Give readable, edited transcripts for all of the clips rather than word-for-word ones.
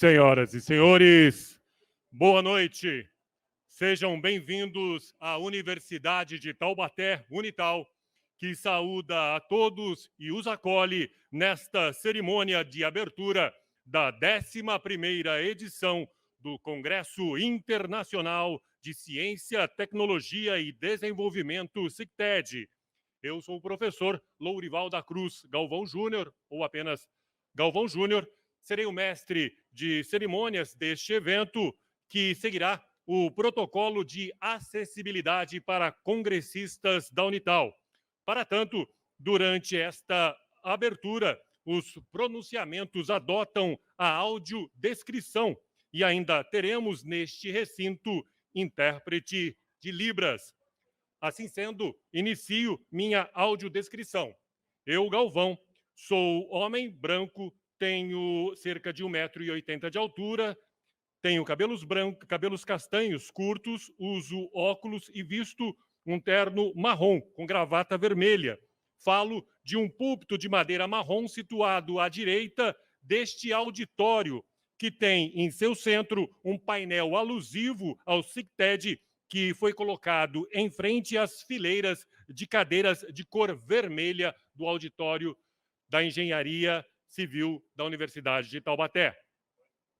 Senhoras e senhores, boa noite. Sejam bem-vindos à Universidade de Taubaté, Unital, que saúda a todos e os acolhe nesta cerimônia de abertura da 11ª edição do Congresso Internacional de Ciência, Tecnologia e Desenvolvimento, CICTED. Eu sou o professor Lourival da Cruz Galvão Júnior, ou apenas Galvão Júnior. Serei o mestre de cerimônias deste evento, que seguirá o protocolo de acessibilidade para congressistas da Unital. Para tanto, durante esta abertura, os pronunciamentos adotam a audiodescrição e ainda teremos neste recinto intérprete de Libras. Assim sendo, inicio minha audiodescrição. Eu, Galvão, sou homem branco, tenho cerca de 1,80 m de altura, tenho cabelos brancos, cabelos castanhos curtos, uso óculos e visto um terno marrom com gravata vermelha. Falo de um púlpito de madeira marrom situado à direita deste auditório, que tem em seu centro um painel alusivo ao CICTED, que foi colocado em frente às fileiras de cadeiras de cor vermelha do auditório da Engenharia Civil da Universidade de Taubaté.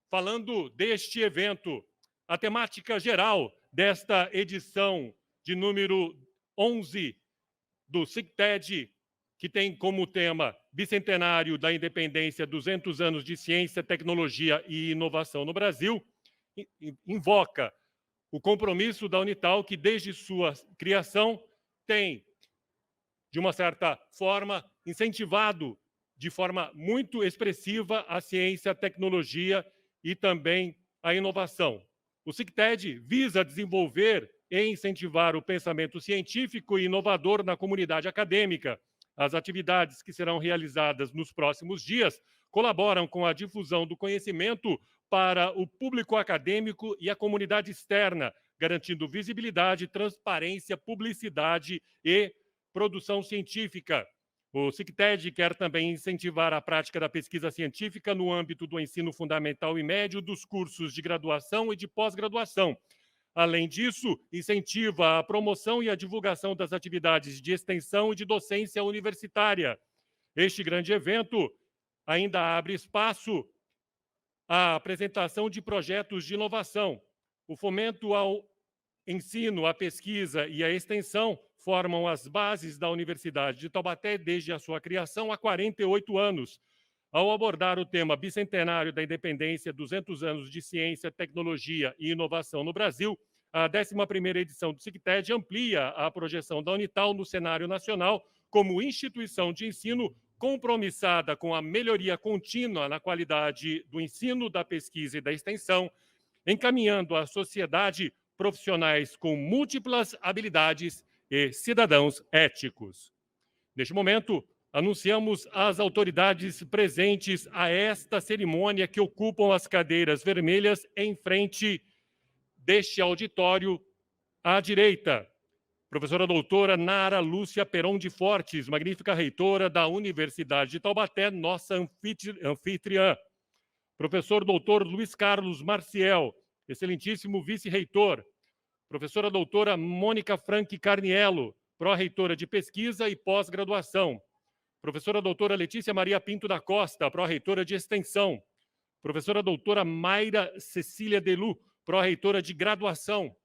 Falando deste evento, a temática geral desta edição de número 11 do CICTED, que tem como tema Bicentenário da Independência, 200 anos de ciência, tecnologia e inovação no Brasil, invoca o compromisso da Unital, que desde sua criação tem, de uma certa forma, incentivado de forma muito expressiva a ciência, a tecnologia e também a inovação. O CICTED visa desenvolver e incentivar o pensamento científico e inovador na comunidade acadêmica. As atividades que serão realizadas nos próximos dias colaboram com a difusão do conhecimento para o público acadêmico e a comunidade externa, garantindo visibilidade, transparência, publicidade e produção científica. O CICTED quer também incentivar a prática da pesquisa científica no âmbito do ensino fundamental e médio, dos cursos de graduação e de pós-graduação. Além disso, incentiva a promoção e a divulgação das atividades de extensão e de docência universitária. Este grande evento ainda abre espaço à apresentação de projetos de inovação. O fomento ao ensino, a pesquisa e a extensão formam as bases da Universidade de Taubaté desde a sua criação há 48 anos. Ao abordar o tema Bicentenário da Independência, 200 anos de ciência, tecnologia e inovação no Brasil, a 11ª edição do CICTED amplia a projeção da Unital no cenário nacional como instituição de ensino compromissada com a melhoria contínua na qualidade do ensino, da pesquisa e da extensão, encaminhando a sociedade profissionais com múltiplas habilidades e cidadãos éticos. Neste momento, anunciamos as autoridades presentes a esta cerimônia, que ocupam as cadeiras vermelhas em frente deste auditório à direita. Professora doutora Nara Lúcia Peron de Fortes, magnífica reitora da Universidade de Taubaté, nossa anfitriã. Professor doutor Luiz Carlos Marciel, excelentíssimo vice-reitor. Professora doutora Mônica Frank Carniello, pró-reitora de pesquisa e pós-graduação. Professora doutora Letícia Maria Pinto da Costa, pró-reitora de extensão. Professora doutora Mayra Cecília Delu, pró-reitora de graduação.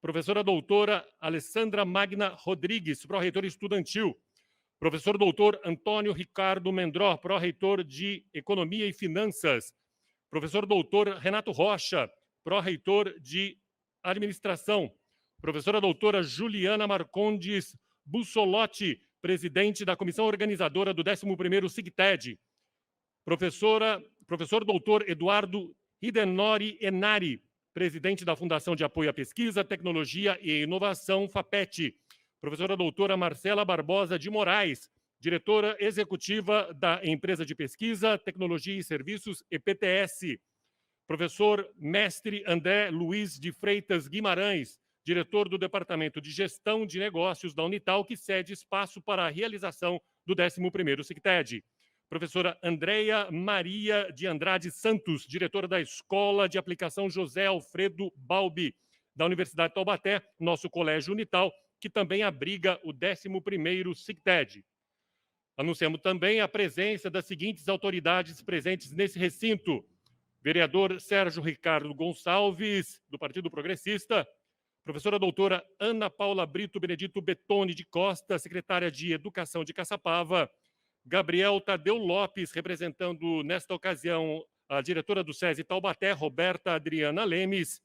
Professora doutora Alessandra Magna Rodrigues, pró-reitora estudantil. Professor doutor Antônio Ricardo Mendró, pró-reitor de economia e finanças. Professor doutor Renato Rocha, pró-reitor de administração. Professora doutora Juliana Marcondes Bussolotti, presidente da comissão organizadora do 11º CICTED. Professor doutor Eduardo Hidenori Enari, presidente da Fundação de Apoio à Pesquisa, Tecnologia e Inovação, FAPET. Professora doutora Marcela Barbosa de Moraes, diretora executiva da Empresa de Pesquisa, Tecnologia e Serviços, EPTS. Professor mestre André Luiz de Freitas Guimarães, diretor do Departamento de Gestão de Negócios da Unital, que cede espaço para a realização do 11º CICTED. Professora Andréia Maria de Andrade Santos, diretora da Escola de Aplicação José Alfredo Balbi, da Universidade de Taubaté, nosso colégio Unital, que também abriga o 11º SICTED. Anunciamos também a presença das seguintes autoridades presentes nesse recinto: vereador Sérgio Ricardo Gonçalves, do Partido Progressista, professora doutora Ana Paula Brito Benedito Betoni de Costa, secretária de Educação de Caçapava, Gabriel Tadeu Lopes, representando nesta ocasião a diretora do SESI Taubaté, Roberta Adriana Lemes,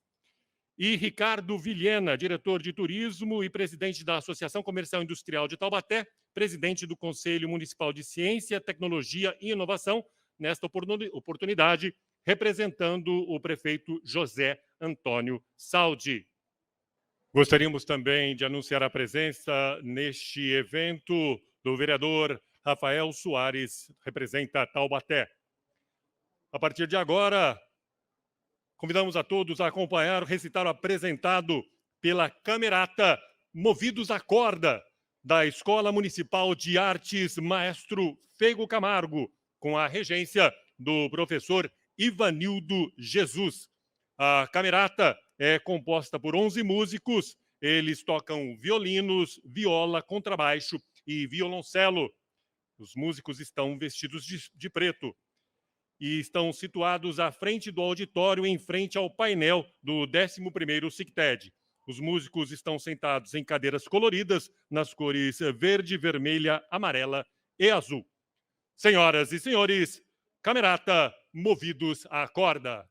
e Ricardo Vilhena, diretor de Turismo e presidente da Associação Comercial Industrial de Taubaté, presidente do Conselho Municipal de Ciência, Tecnologia e Inovação, nesta oportunidade, representando o prefeito José Antônio Saldi. Gostaríamos também de anunciar a presença neste evento do vereador Rafael Soares, representa Taubaté. A partir de agora, convidamos a todos a acompanhar o recital apresentado pela Camerata Movidos à Corda, da Escola Municipal de Artes Maestro Fego Camargo, com a regência do professor Ivanildo Jesus. A Camerata é composta por 11 músicos, eles tocam violinos, viola, contrabaixo e violoncelo. Os músicos estão vestidos de preto e estão situados à frente do auditório, em frente ao painel do 11º SICTED. Os músicos estão sentados em cadeiras coloridas, nas cores verde, vermelha, amarela e azul. Senhoras e senhores, Camerata Movidos à Corda.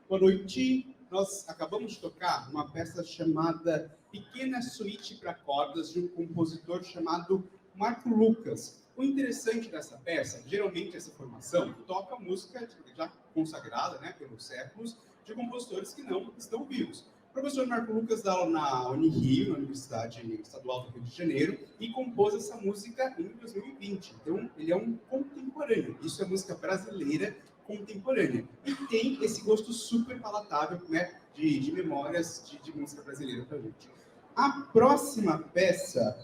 Boa noite. Nós acabamos de tocar uma peça chamada Pequena Suíte para Cordas, de um compositor chamado Marco Lucas. O interessante dessa peça, geralmente essa formação toca música já consagrada, né, pelos séculos, de compositores que não estão vivos. O professor Marco Lucas dá aula na Unirio, na Universidade Estadual do Rio de Janeiro, e compôs essa música em 2020. Então, ele é um contemporâneo. Isso é música brasileira contemporânea. E tem esse gosto super palatável, né, de memórias de música brasileira pra gente. A próxima peça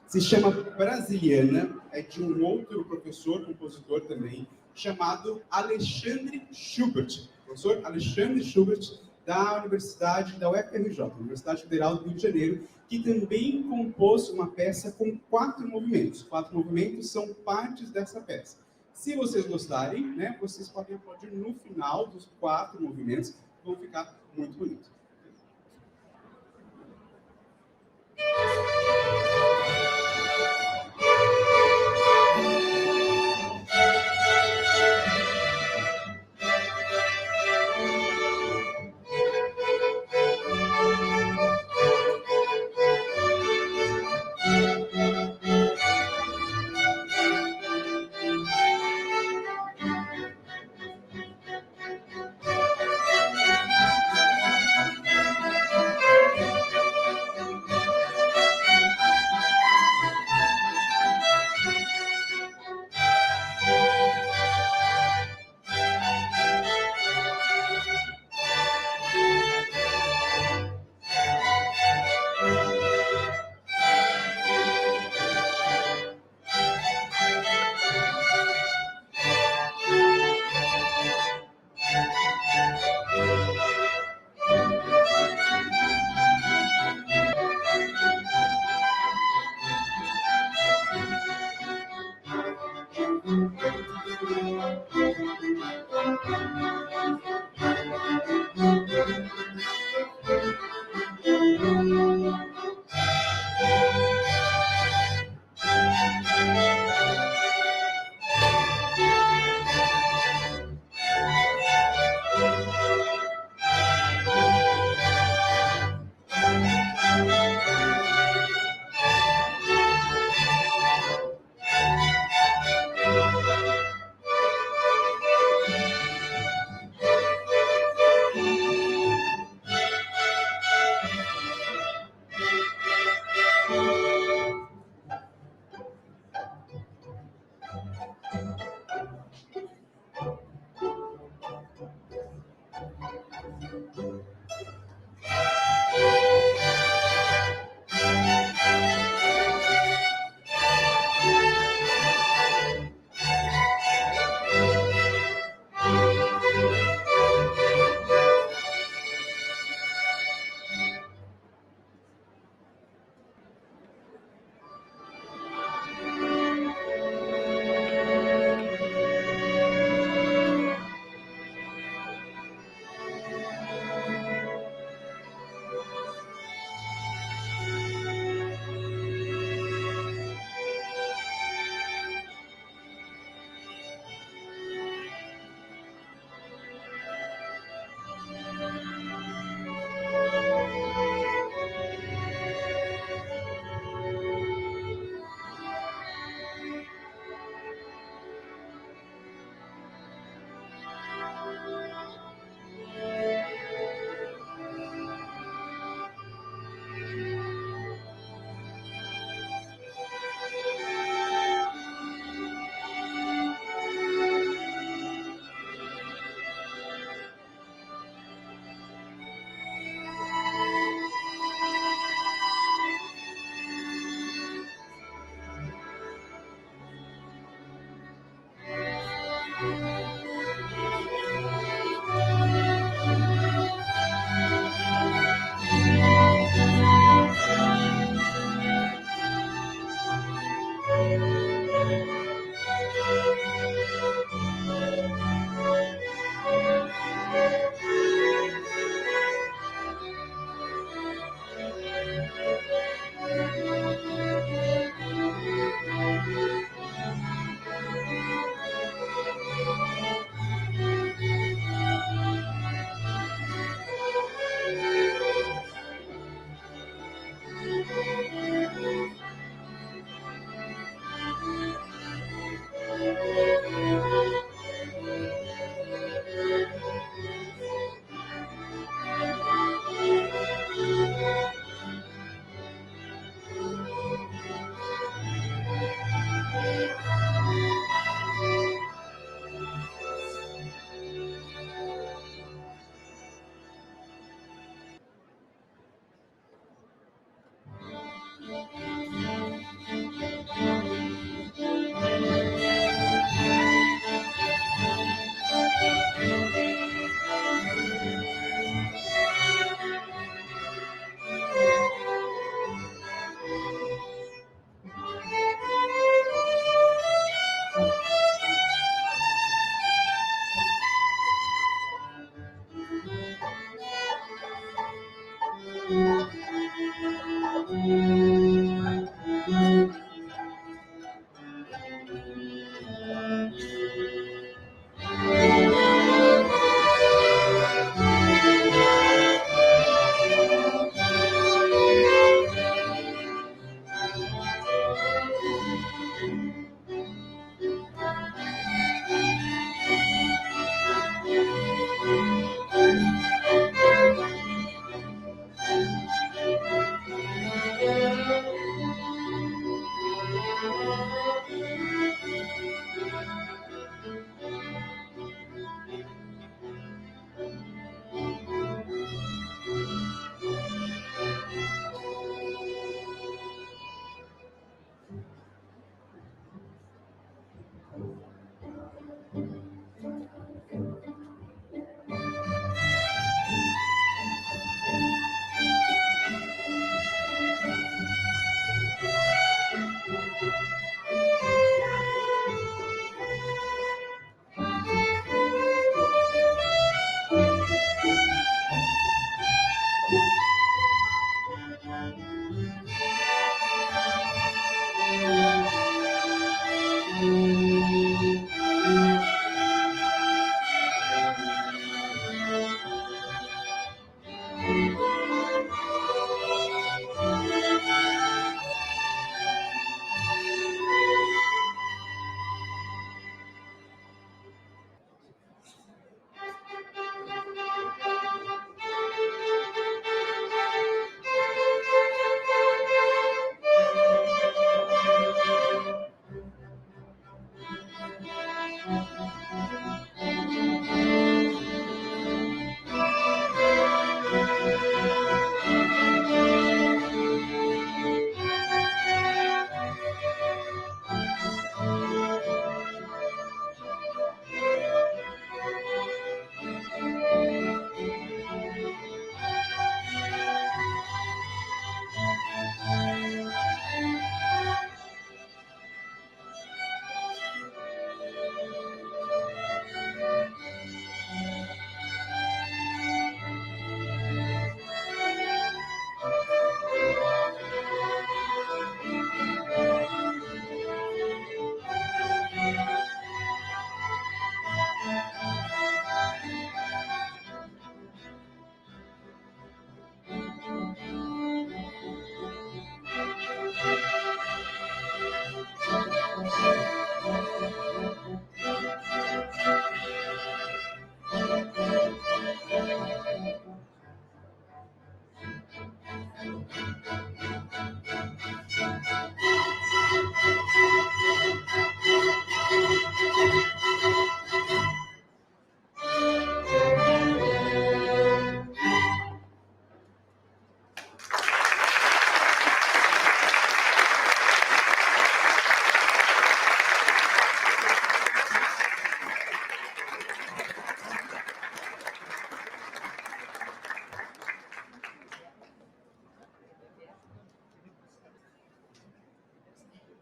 se chama Brasiliana, é de um outro professor, compositor também, chamado Alexandre Schubert. professor Alexandre Schubert, da Universidade da UFRJ, Universidade Federal do Rio de Janeiro, que também compôs uma peça com 4 movimentos. 4 movimentos são partes dessa peça. Se vocês gostarem, né, vocês podem aplaudir no final dos 4 movimentos, vão ficar muito bonitos.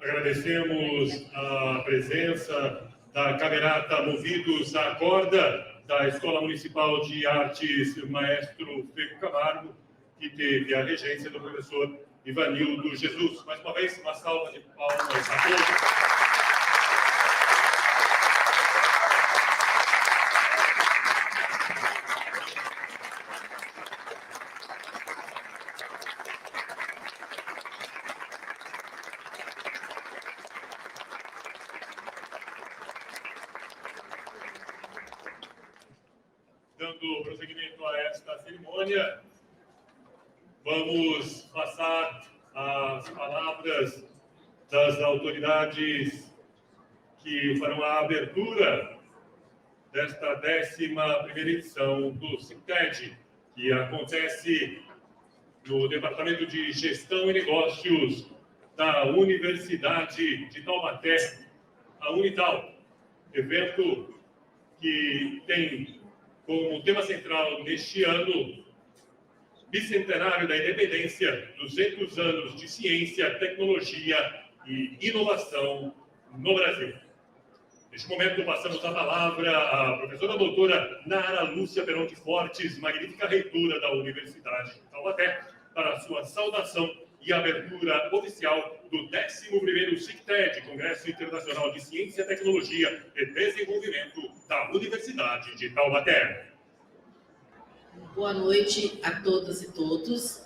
Agradecemos a presença da Camerata Movidos à Corda, da Escola Municipal de Artes Maestro Fego Camargo, que teve a regência do professor Ivanildo Jesus. Mais uma vez, uma salva de palmas a todos. Dando prosseguimento a esta cerimônia, vamos passar as palavras das autoridades que farão a abertura desta 11ª edição do CICTED, que acontece no Departamento de Gestão e Negócios da Universidade de Taubaté, a Unital, evento que tem como tema central neste ano, bicentenário da independência, 200 anos de ciência, tecnologia e inovação no Brasil. Neste momento, passamos a palavra à professora doutora Nara Lúcia Peronte Fortes, magnífica reitora da Universidade de Taubaté, para a sua saudação e abertura oficial do 11º CICTED, Congresso Internacional de Ciência, Tecnologia e Desenvolvimento da Universidade de Taubaté. Boa noite a todas e todos.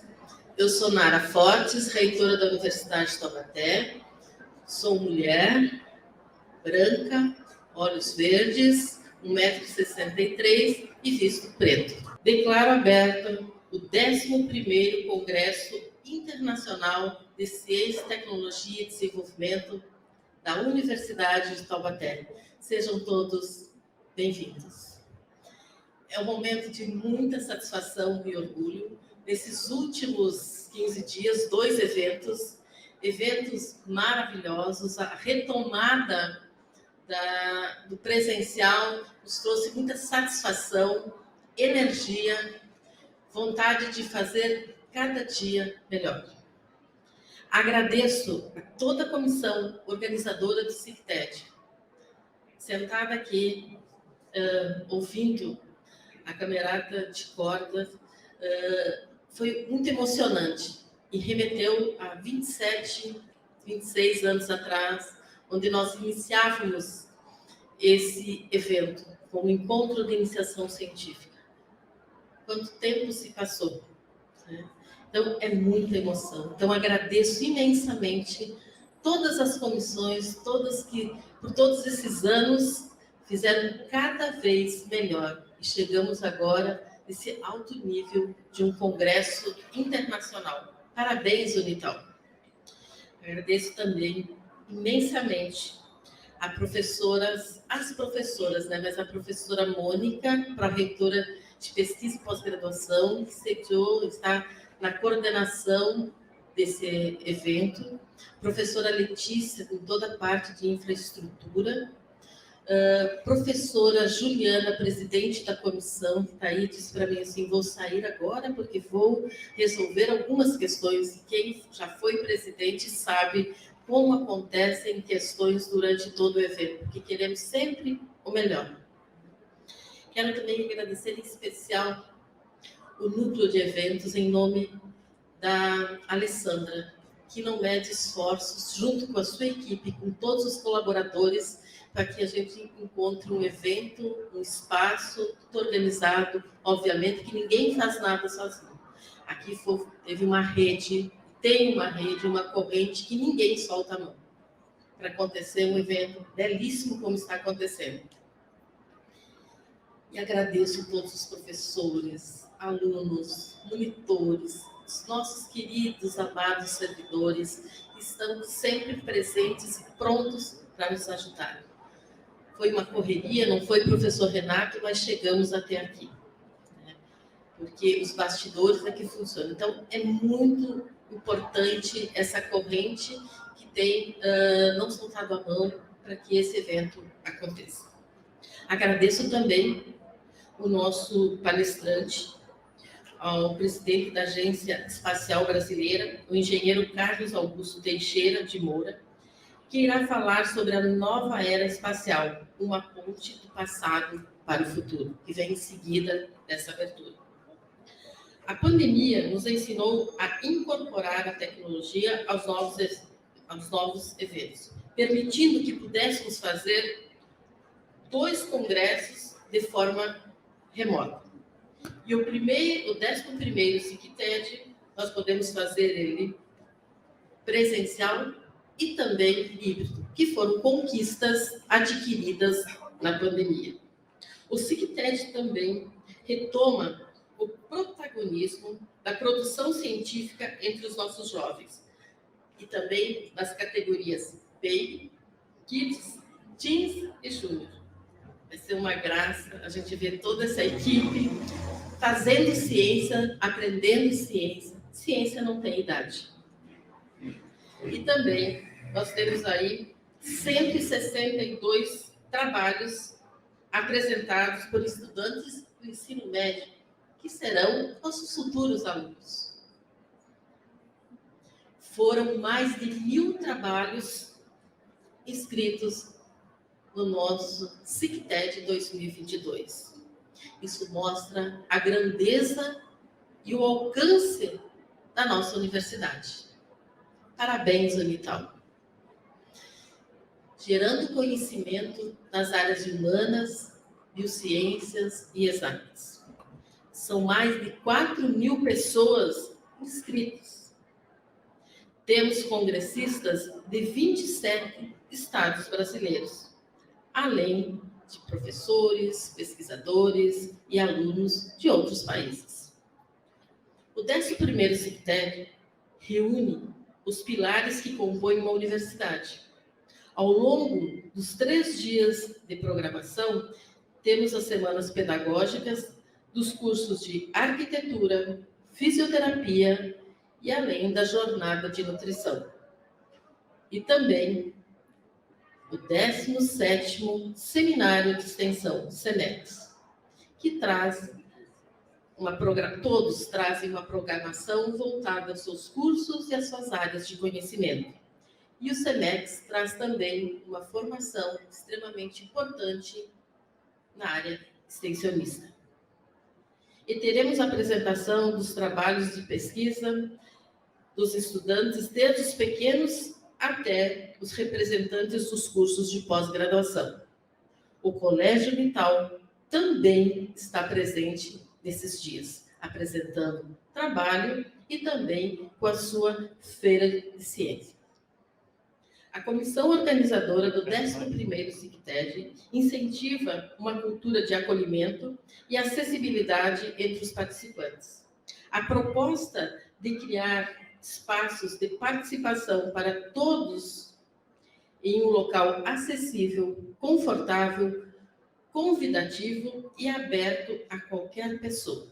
Eu sou Nara Fortes, reitora da Universidade de Taubaté. Sou mulher, branca, olhos verdes, 1,63 m e visto preto. Declaro aberto o 11º Congresso Internacional de Ciência, Tecnologia e Desenvolvimento da Universidade de Taubaté. Sejam todos bem-vindos. É um momento de muita satisfação e orgulho. Nesses últimos 15 dias, 2 eventos maravilhosos. A retomada do presencial nos trouxe muita satisfação, energia, vontade de fazer cada dia melhor. Agradeço a toda a comissão organizadora do CICTED, sentada aqui, ouvindo a Camerata de Corda, foi muito emocionante e remeteu a 27, 26 anos atrás, onde nós iniciávamos esse evento como encontro de iniciação científica. Quanto tempo se passou, né? Então, é muita emoção. Então, agradeço imensamente todas as comissões, todas que, por todos esses anos, fizeram cada vez melhor. E chegamos agora nesse alto nível de um congresso internacional. Parabéns, Unital. Agradeço também imensamente as professoras, né? Mas a professora Mônica, pró-reitora de pesquisa e pós-graduação, que está na coordenação desse evento, professora Letícia, com toda a parte de infraestrutura, professora Juliana, presidente da comissão, que está aí, disse para mim assim, vou sair agora porque vou resolver algumas questões, e quem já foi presidente sabe como acontecem questões durante todo o evento, porque queremos sempre o melhor. Quero também agradecer em especial o núcleo de eventos em nome da Alessandra, que não mede esforços, junto com a sua equipe, com todos os colaboradores, para que a gente encontre um evento, um espaço tudo organizado, obviamente que ninguém faz nada sozinho. Aqui teve uma rede, tem uma rede, uma corrente que ninguém solta a mão para acontecer um evento belíssimo como está acontecendo. E agradeço a todos os professores, alunos, monitores, os nossos queridos, amados servidores, que estão sempre presentes e prontos para nos ajudar. Foi uma correria, não foi, professor Renato, mas chegamos até aqui, né? Porque os bastidores é que funcionam. Então, é muito importante essa corrente que tem não soltado a mão para que esse evento aconteça. Agradeço também o nosso palestrante, ao presidente da Agência Espacial Brasileira, o engenheiro Carlos Augusto Teixeira de Moura, que irá falar sobre a nova era espacial, uma ponte do passado para o futuro, que vem em seguida dessa abertura. A pandemia nos ensinou a incorporar a tecnologia aos novos eventos, permitindo que pudéssemos fazer 2 congressos de forma remota. E o 11º SICTED, nós podemos fazer ele presencial e também híbrido, que foram conquistas adquiridas na pandemia. O SICTED também retoma o protagonismo da produção científica entre os nossos jovens, e também nas categorias Baby, Kids, Teens e Júnior. Vai ser uma graça a gente ver toda essa equipe fazendo ciência, aprendendo ciência. Ciência não tem idade. E também nós temos aí 162 trabalhos apresentados por estudantes do ensino médio, que serão nossos futuros alunos. Foram mais de 1.000 trabalhos inscritos no nosso SICTED 2022. Isso mostra a grandeza e o alcance da nossa universidade. Parabéns, Unital. Gerando conhecimento nas áreas humanas, biociências e exatas. São mais de 4.000 pessoas inscritas. Temos congressistas de 27 estados brasileiros, além de professores, pesquisadores e alunos de outros países. O 11º SICTED reúne os pilares que compõem uma universidade. Ao longo dos 3 dias de programação, temos as semanas pedagógicas dos cursos de arquitetura, fisioterapia e além da jornada de nutrição. E também o 17º Seminário de Extensão, SEMEX, que todos trazem uma programação voltada aos seus cursos e às suas áreas de conhecimento. E o SEMEX traz também uma formação extremamente importante na área extensionista. E teremos a apresentação dos trabalhos de pesquisa dos estudantes, desde os pequenos até os representantes dos cursos de pós-graduação. O Colégio Unital também está presente nesses dias, apresentando trabalho e também com a sua feira de ciência. A comissão organizadora do 11º SICTED incentiva uma cultura de acolhimento e acessibilidade entre os participantes. A proposta de criar espaços de participação para todos em um local acessível, confortável, convidativo e aberto a qualquer pessoa.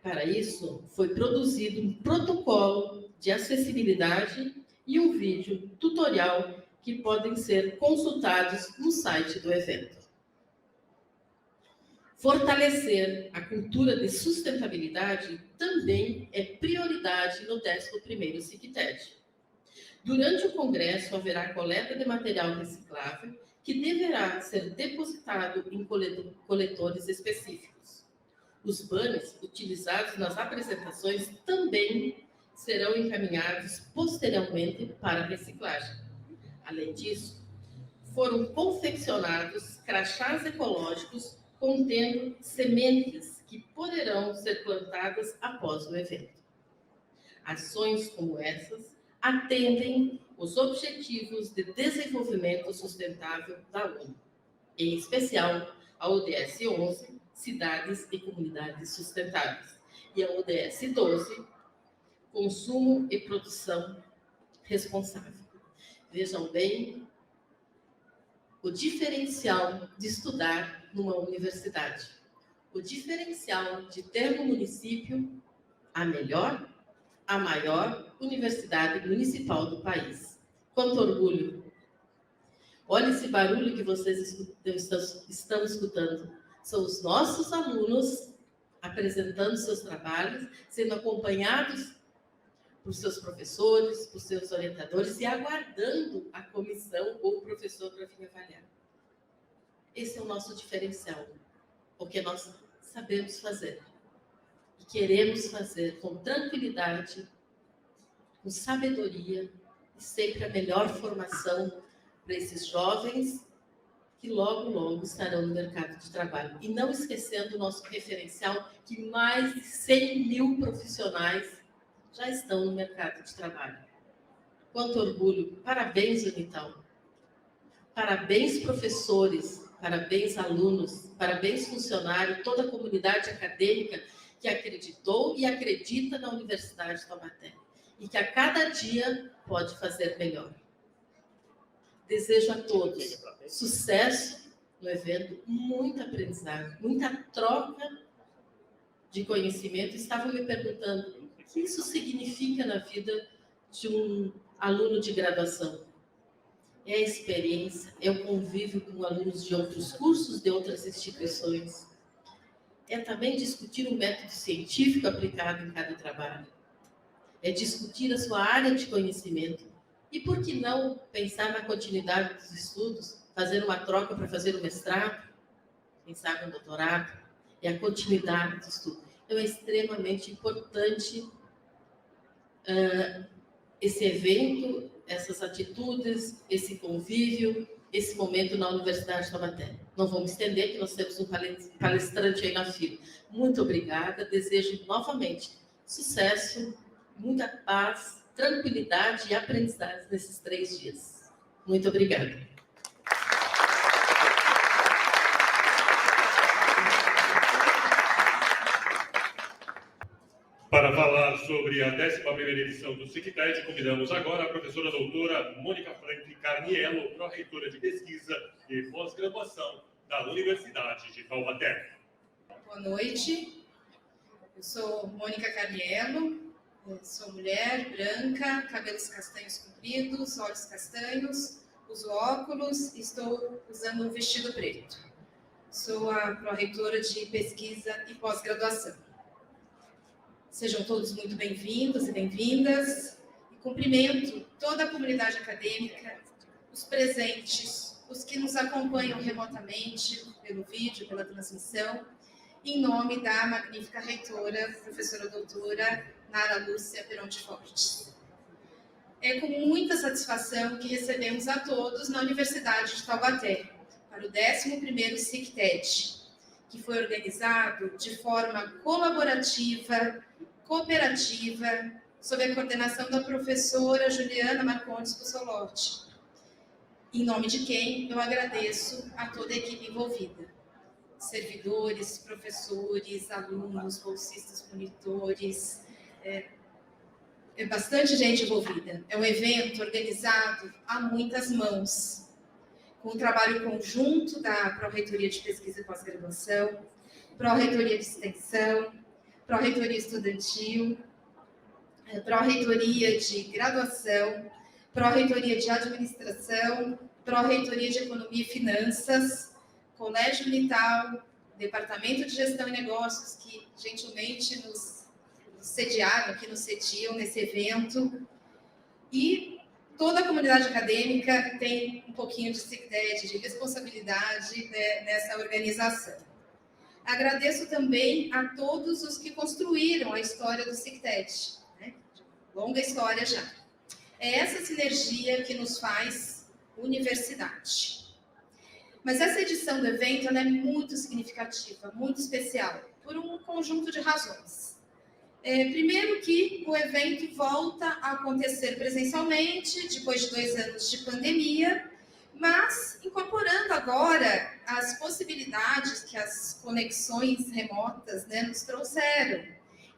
Para isso, foi produzido um protocolo de acessibilidade e um vídeo tutorial que podem ser consultados no site do evento. Fortalecer a cultura de sustentabilidade também é prioridade no 11º SICTED. Durante o congresso, haverá coleta de material reciclável que deverá ser depositado em coletores específicos. Os banners utilizados nas apresentações também serão encaminhados posteriormente para reciclagem. Além disso, foram confeccionados crachás ecológicos contendo sementes que poderão ser plantadas após o evento. Ações como essas atendem os Objetivos de Desenvolvimento Sustentável da ONU, em especial a ODS 11, Cidades e Comunidades Sustentáveis, e a ODS 12, Consumo e Produção Responsável. Vejam bem o diferencial de estudar numa universidade. O diferencial de ter no município a melhor, a maior universidade municipal do país. Quanto orgulho! Olha esse barulho que vocês estão escutando. São os nossos alunos apresentando seus trabalhos, sendo acompanhados por seus professores, por seus orientadores e aguardando a comissão ou o professor para vir avaliar. Esse é o nosso diferencial, o que nós sabemos fazer e queremos fazer com tranquilidade, com sabedoria e sempre a melhor formação para esses jovens que logo, logo estarão no mercado de trabalho. E não esquecendo o nosso referencial, que mais de 100 mil profissionais já estão no mercado de trabalho. Quanto orgulho! Parabéns, Unital! Parabéns, professores! Parabéns, alunos! Parabéns, funcionário! Toda a comunidade acadêmica que acreditou e acredita na Universidade de Taubaté e que a cada dia pode fazer melhor. Desejo a todos sucesso no evento, muita aprendizagem, muita troca de conhecimento. Estavam me perguntando o que isso significa na vida de um aluno de graduação. É a experiência, é o convívio com alunos de outros cursos, de outras instituições. É também discutir um método científico aplicado em cada trabalho. É discutir a sua área de conhecimento. E por que não pensar na continuidade dos estudos, fazer uma troca para fazer um mestrado, quem sabe um doutorado? É a continuidade do estudo. Então, é extremamente importante esse evento, essas atitudes, esse convívio, esse momento na Universidade de Taubaté. Não vamos estender, que nós temos um palestrante aí na fila. Muito obrigada, desejo novamente sucesso, muita paz, tranquilidade e aprendizagem nesses 3 dias. Muito obrigada. Para falar sobre a 11ª edição do SICTED, convidamos agora a professora doutora Mônica Frank Carniello, pró-reitora de pesquisa e pós-graduação da Universidade de Taubaté. Boa noite, eu sou Mônica Carniello, sou mulher, branca, cabelos castanhos compridos, olhos castanhos, uso óculos e estou usando um vestido preto. Sou a pró-reitora de pesquisa e pós-graduação. Sejam todos muito bem-vindos e bem-vindas. E cumprimento toda a comunidade acadêmica, os presentes, os que nos acompanham remotamente, pelo vídeo, pela transmissão, em nome da magnífica reitora, professora doutora Nara Lúcia Peronte Fortes. É com muita satisfação que recebemos a todos na Universidade de Taubaté, para o 11º SICTED, que foi organizado de forma colaborativa, cooperativa, sob a coordenação da professora Juliana Marcondes Pussolotti, em nome de quem eu agradeço a toda a equipe envolvida. Servidores, professores, alunos, bolsistas, monitores, É bastante gente envolvida. É um evento organizado a muitas mãos, com um trabalho conjunto da Pró-Reitoria de Pesquisa e Pós-Graduação, Pró-Reitoria de Extensão, Pró-Reitoria Estudantil, Pró-Reitoria de Graduação, Pró-Reitoria de Administração, Pró-Reitoria de Economia e Finanças, Colégio Unital, Departamento de Gestão e Negócios, que gentilmente nos sediaram aqui, nos sediam nesse evento, e toda a comunidade acadêmica tem um pouquinho de SICTED, de responsabilidade, né, nessa organização. Agradeço também a todos os que construíram a história do SICTED, né? Longa história já. É essa sinergia que nos faz universidade. Mas essa edição do evento ela é muito significativa, muito especial, por um conjunto de razões. Primeiro que o evento volta a acontecer presencialmente, depois de 2 anos de pandemia, mas incorporando agora as possibilidades que as conexões remotas, né, nos trouxeram.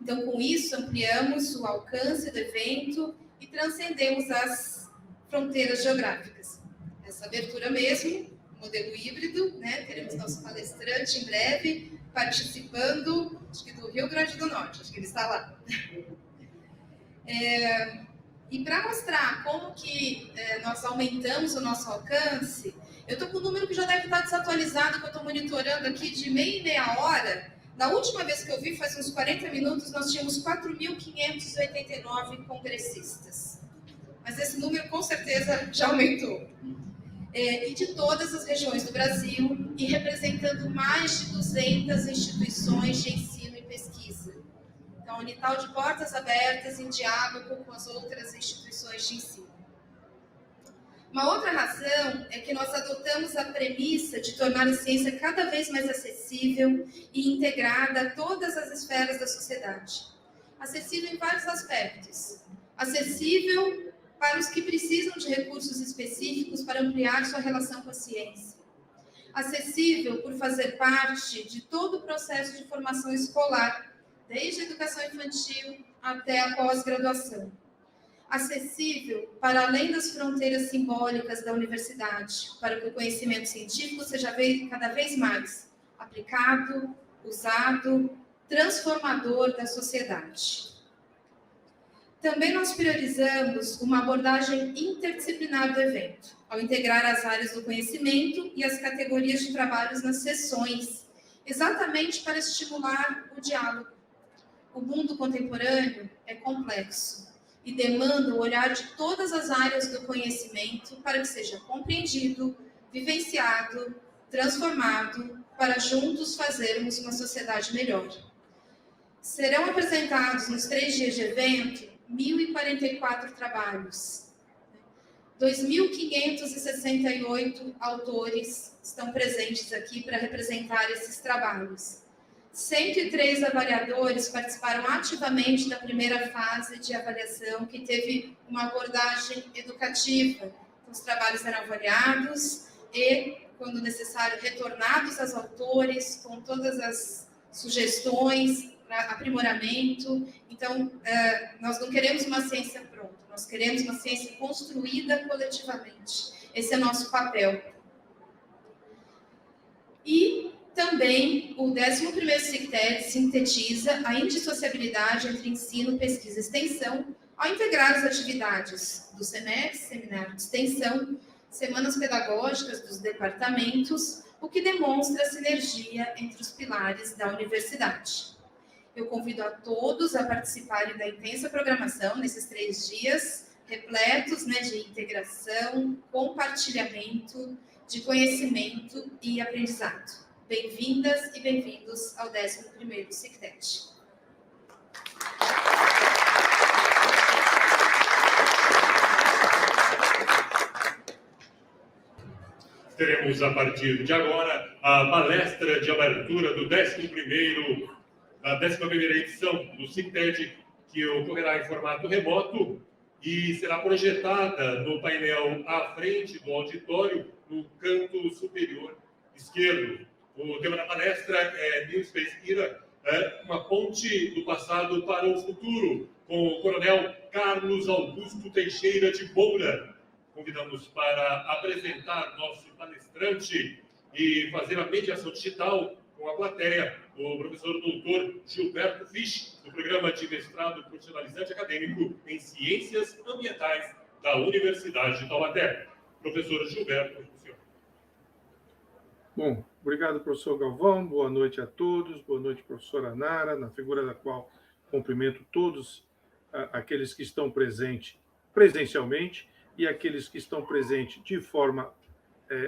Então, com isso, ampliamos o alcance do evento e transcendemos as fronteiras geográficas. Essa abertura mesmo, modelo híbrido, né? Teremos nosso palestrante em breve, participando, acho que do Rio Grande do Norte, acho que ele está lá. E para mostrar como que nós aumentamos o nosso alcance, eu estou com um número que já deve estar desatualizado, que eu estou monitorando aqui de meia e meia hora. Na última vez que eu vi, faz uns 40 minutos, nós tínhamos 4.589 congressistas. Mas esse número, com certeza, já aumentou. E de todas as regiões do Brasil, e representando mais de 200 instituições de ensino e pesquisa. Então, a Unital de portas abertas em diálogo com as outras instituições de ensino. Uma outra razão é que nós adotamos a premissa de tornar a ciência cada vez mais acessível e integrada a todas as esferas da sociedade. Acessível em vários aspectos. Acessível para os que precisam de recursos específicos para ampliar sua relação com a ciência. Acessível por fazer parte de todo o processo de formação escolar, desde a educação infantil até a pós-graduação. Acessível para além das fronteiras simbólicas da universidade, para que o conhecimento científico seja cada vez mais aplicado, usado, transformador da sociedade. Também nós priorizamos uma abordagem interdisciplinar do evento, ao integrar as áreas do conhecimento e as categorias de trabalhos nas sessões, exatamente para estimular o diálogo. O mundo contemporâneo é complexo e demanda o olhar de todas as áreas do conhecimento para que seja compreendido, vivenciado, transformado, para juntos fazermos uma sociedade melhor. Serão apresentados nos 3 dias de evento 1.044 trabalhos. 2.568 autores estão presentes aqui para representar esses trabalhos. 103 avaliadores participaram ativamente da primeira fase de avaliação, que teve uma abordagem educativa. Os trabalhos eram avaliados e, quando necessário, retornados aos autores com todas as sugestões para aprimoramento. Então, nós não queremos uma ciência pronta, nós queremos uma ciência construída coletivamente. Esse é nosso papel. E também o 11º SICTED sintetiza a indissociabilidade entre ensino, pesquisa e extensão, ao integrar as atividades do SEMEX, Seminário de Extensão, semanas pedagógicas dos departamentos, o que demonstra a sinergia entre os pilares da universidade. Eu convido a todos a participarem da intensa programação nesses 3 dias, repletos, né, de integração, compartilhamento, de conhecimento e aprendizado. Bem-vindas e bem-vindos ao 11º SICTED. Teremos, a partir de agora, a palestra de abertura do 11ª edição do SICTED, que ocorrerá em formato remoto e será projetada no painel à frente do auditório, no canto superior esquerdo. O tema da palestra é New Space Era, uma ponte do passado para o futuro, com o Coronel Carlos Augusto Teixeira de Moura. Convidamos para apresentar nosso palestrante e fazer a mediação digital com a plateia, o professor doutor Gilberto Fisch, do Programa de Mestrado Profissionalizante Acadêmico em Ciências Ambientais da Universidade de Taubaté. Professor Gilberto, o senhor. Bom, obrigado, professor Galvão. Boa noite a todos. Boa noite, professora Nara, na figura da qual cumprimento todos aqueles que estão presentes presencialmente e aqueles que estão presentes de forma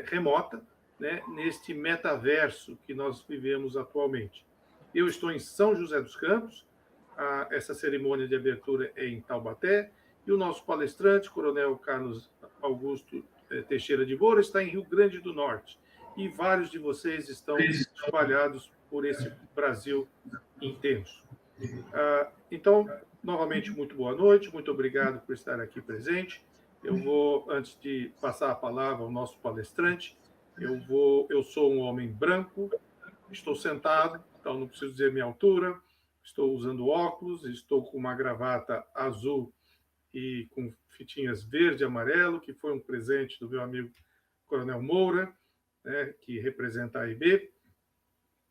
remota, né, neste metaverso que nós vivemos atualmente. Eu estou em São José dos Campos, essa cerimônia de abertura é em Taubaté, e o nosso palestrante, Coronel Carlos Augusto Teixeira de Moura, está em Rio Grande do Norte, e vários de vocês estão espalhados por esse Brasil intenso. Então, novamente, muito boa noite, muito obrigado por estar aqui presente. Eu vou, antes de passar a palavra ao nosso palestrante, eu sou um homem branco, estou sentado, então não preciso dizer minha altura, estou usando óculos, estou com uma gravata azul e com fitinhas verde e amarelo, que foi um presente do meu amigo Coronel Moura, né, que representa a AIB.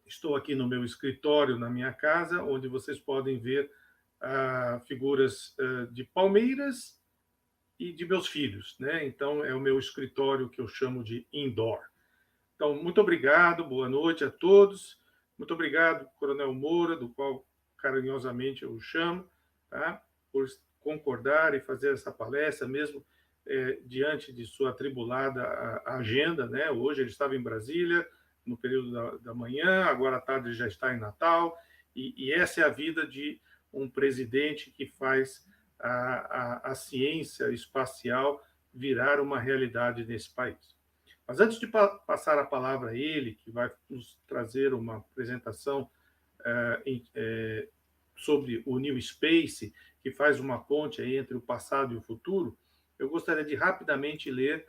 Estou aqui no meu escritório, na minha casa, onde vocês podem ver figuras de palmeiras e de meus filhos, né? Então, é o meu escritório que eu chamo de indoor. Então, muito obrigado, boa noite a todos. Muito obrigado, Coronel Moura, do qual carinhosamente eu o chamo, tá? Por concordar e fazer essa palestra, mesmo diante de sua atribulada agenda, né? Hoje ele estava em Brasília, no período da manhã, agora à tarde ele já está em Natal, e essa é a vida de um presidente que faz a ciência espacial virar uma realidade nesse país. Mas antes de passar a palavra a ele, que vai nos trazer uma apresentação sobre o New Space, que faz uma ponte aí entre o passado e o futuro, eu gostaria de rapidamente ler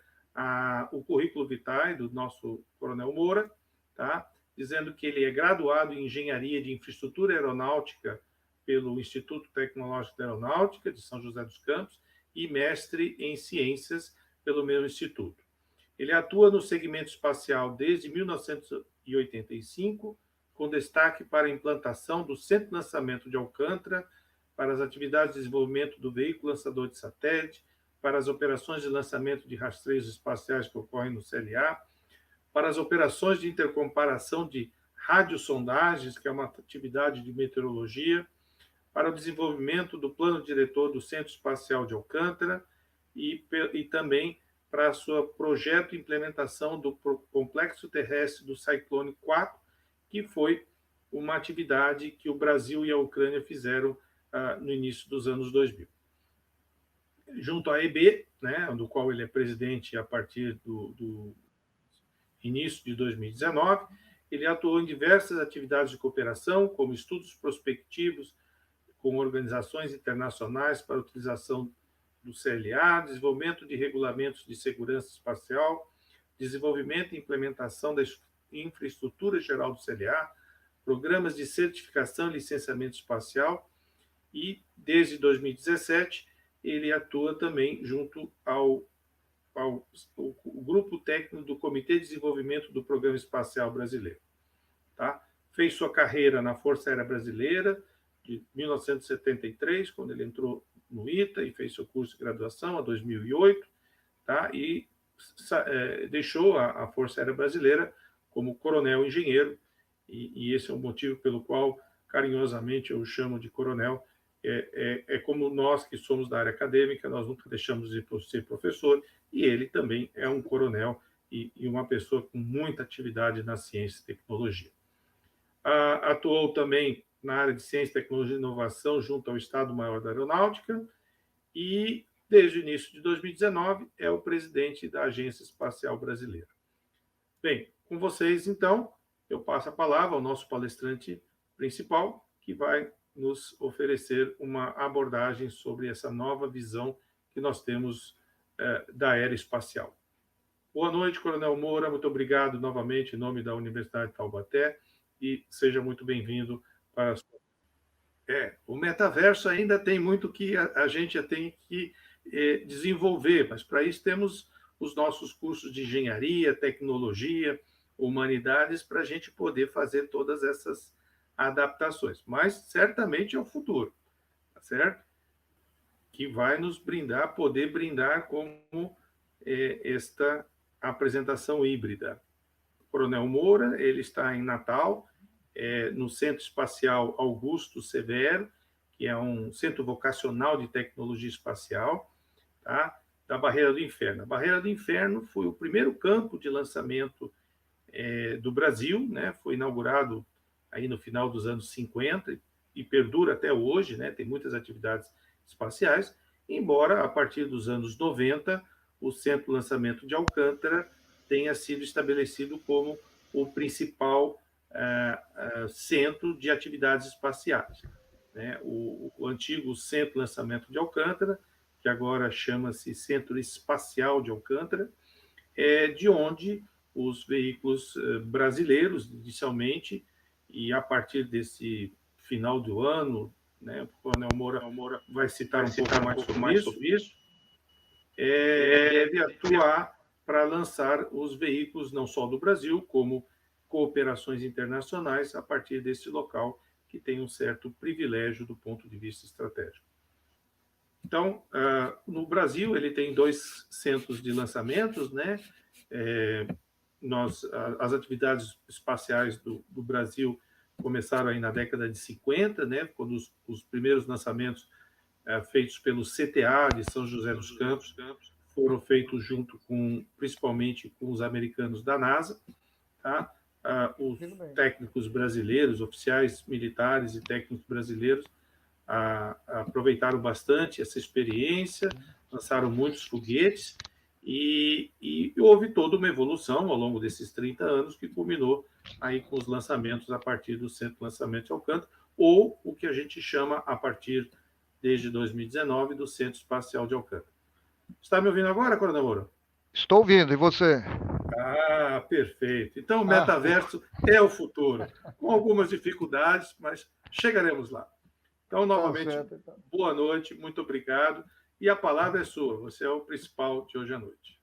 o currículo vitae do nosso Coronel Moura, tá? Dizendo que ele é graduado em Engenharia de Infraestrutura Aeronáutica pelo Instituto Tecnológico de Aeronáutica de São José dos Campos e mestre em Ciências pelo mesmo instituto. Ele atua no segmento espacial desde 1985, com destaque para a implantação do Centro de Lançamento de Alcântara, para as atividades de desenvolvimento do veículo lançador de satélite, para as operações de lançamento de rastreios espaciais que ocorrem no CLA, para as operações de intercomparação de radiosondagens, que é uma atividade de meteorologia, para o desenvolvimento do plano diretor do Centro Espacial de Alcântara e também para seu projeto e implementação do complexo terrestre do Cyclone 4, que foi uma atividade que o Brasil e a Ucrânia fizeram no início dos anos 2000. Junto à EB, né, do qual ele é presidente a partir do início de 2019, ele atuou em diversas atividades de cooperação, como estudos prospectivos com organizações internacionais para a utilização do CLA, desenvolvimento de regulamentos de segurança espacial, desenvolvimento e implementação da infraestrutura geral do CLA, programas de certificação e licenciamento espacial, e, desde 2017, ele atua também junto ao grupo técnico do Comitê de Desenvolvimento do Programa Espacial Brasileiro. Tá? Fez sua carreira na Força Aérea Brasileira, de 1973, quando ele entrou no ITA e fez seu curso de graduação, a 2008, tá? E deixou a Força Aérea Brasileira como coronel engenheiro, e esse é o motivo pelo qual, carinhosamente, eu o chamo de coronel. Como nós que somos da área acadêmica, nós nunca deixamos de ser professor, e ele também é um coronel e uma pessoa com muita atividade na ciência e tecnologia. Atuou também na área de ciência, tecnologia e inovação junto ao Estado-Maior da Aeronáutica e, desde o início de 2019, é o presidente da Agência Espacial Brasileira. Bem, com vocês, então, eu passo a palavra ao nosso palestrante principal, que vai nos oferecer uma abordagem sobre essa nova visão que nós temos da era espacial. Boa noite, Coronel Moura, muito obrigado novamente em nome da Universidade de Taubaté e seja muito bem-vindo para a sua... O metaverso ainda tem muito que a gente tem que desenvolver, mas para isso temos os nossos cursos de engenharia, tecnologia, humanidades, para a gente poder fazer todas essas adaptações. Mas certamente é o futuro, tá certo? Que vai nos brindar, poder brindar como esta apresentação híbrida. O Coronel Moura, ele está em Natal, no Centro Espacial Augusto Severo, que é um centro vocacional de tecnologia espacial, tá? Da Barreira do Inferno. A Barreira do Inferno foi o primeiro campo de lançamento do Brasil, né? Foi inaugurado aí no final dos anos 50 e perdura até hoje, né? Tem muitas atividades espaciais, embora a partir dos anos 90 o Centro de Lançamento de Alcântara tenha sido estabelecido como o principal centro de atividades espaciais. Né? O antigo Centro de Lançamento de Alcântara, que agora chama-se Centro Espacial de Alcântara, de onde os veículos brasileiros, inicialmente, e a partir desse final do ano, né, o Coronel Moura vai citar um pouco mais sobre isso, deve atuar para lançar os veículos não só do Brasil, como cooperações internacionais a partir desse local que tem um certo privilégio do ponto de vista estratégico. Então, no Brasil, ele tem 2 centros de lançamentos, né? As atividades espaciais do Brasil começaram aí na década de 50, né? Quando os primeiros lançamentos feitos pelo CTA de São José dos Campos foram feitos junto com, principalmente, com os americanos da NASA, tá? Os técnicos brasileiros, oficiais militares e técnicos brasileiros aproveitaram bastante essa experiência, lançaram muitos foguetes e houve toda uma evolução ao longo desses 30 anos que culminou aí com os lançamentos a partir do Centro de Lançamento de Alcântara, ou o que a gente chama a partir desde 2019 do Centro Espacial de Alcântara. Está me ouvindo agora, Coronel Moura? Estou ouvindo, e você? Perfeito. Então, o metaverso é o futuro, com algumas dificuldades, mas chegaremos lá. Então, novamente, boa noite, muito obrigado. E a palavra é sua, você é o principal de hoje à noite.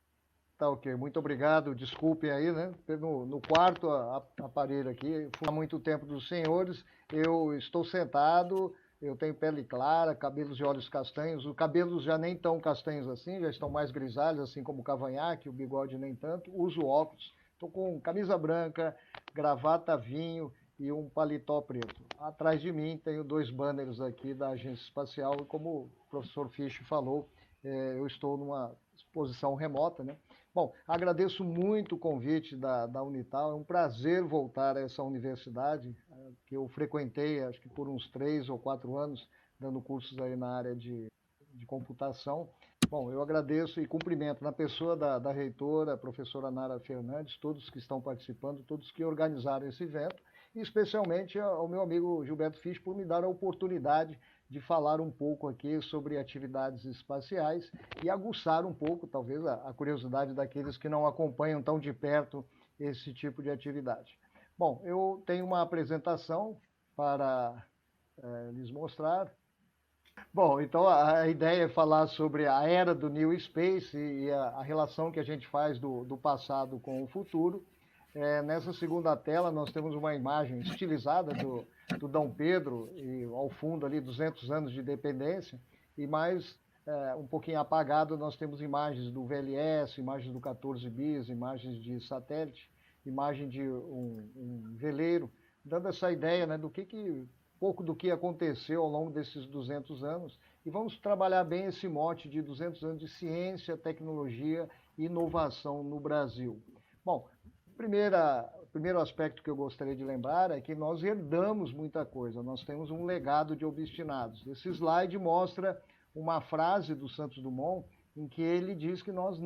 Tá ok, muito obrigado. Desculpem aí, né? No quarto aparelho aqui, foi há muito tempo dos senhores. Eu estou sentado, eu tenho pele clara, cabelos e olhos castanhos. Os cabelos já nem tão castanhos assim, já estão mais grisalhos, assim como o cavanhaque, o bigode nem tanto. Uso óculos, estou com camisa branca, gravata vinho e um paletó preto. Atrás de mim tenho 2 banners aqui da Agência Espacial, e como o professor Fisch falou, eu estou numa exposição remota, né? Bom, agradeço muito o convite da Unital, é um prazer voltar a essa universidade, que eu frequentei, acho que por uns 3 ou 4 anos, dando cursos aí na área de computação. Bom, eu agradeço e cumprimento na pessoa da reitora, a professora Nara Fernandes, todos que estão participando, todos que organizaram esse evento, e especialmente ao meu amigo Gilberto Fisch por me dar a oportunidade de falar um pouco aqui sobre atividades espaciais e aguçar um pouco, talvez, a curiosidade daqueles que não acompanham tão de perto esse tipo de atividade. Bom, eu tenho uma apresentação para lhes mostrar. Bom, então a ideia é falar sobre a era do New Space e a relação que a gente faz do passado com o futuro. Nessa segunda tela, nós temos uma imagem estilizada do Dom Pedro, e ao fundo ali 200 anos de independência, e mais um pouquinho apagado nós temos imagens do VLS, imagens do 14 bis, imagens de satélite, imagem de um veleiro, dando essa ideia, né, pouco do que aconteceu ao longo desses 200 anos, e vamos trabalhar bem esse mote de 200 anos de ciência, tecnologia e inovação no Brasil. Bom, primeiro aspecto que eu gostaria de lembrar é que nós herdamos muita coisa, nós temos um legado de obstinados. Esse slide mostra uma frase do Santos Dumont em que ele diz que nós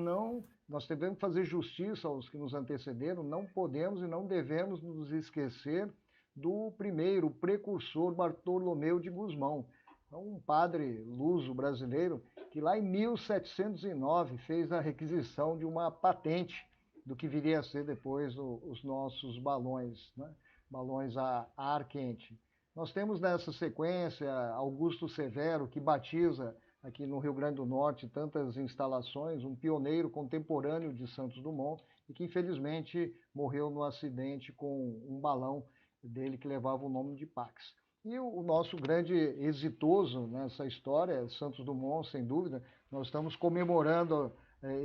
devemos fazer justiça aos que nos antecederam, não podemos e não devemos nos esquecer do primeiro precursor Bartolomeu de Gusmão, um padre luso brasileiro que lá em 1709 fez a requisição de uma patente do que viria a ser depois os nossos balões, né? Balões a ar quente. Nós temos nessa sequência Augusto Severo, que batiza aqui no Rio Grande do Norte tantas instalações, um pioneiro contemporâneo de Santos Dumont, e que infelizmente morreu no acidente com um balão dele que levava o nome de Pax. E o nosso grande exitoso nessa história é Santos Dumont, sem dúvida. Nós estamos comemorando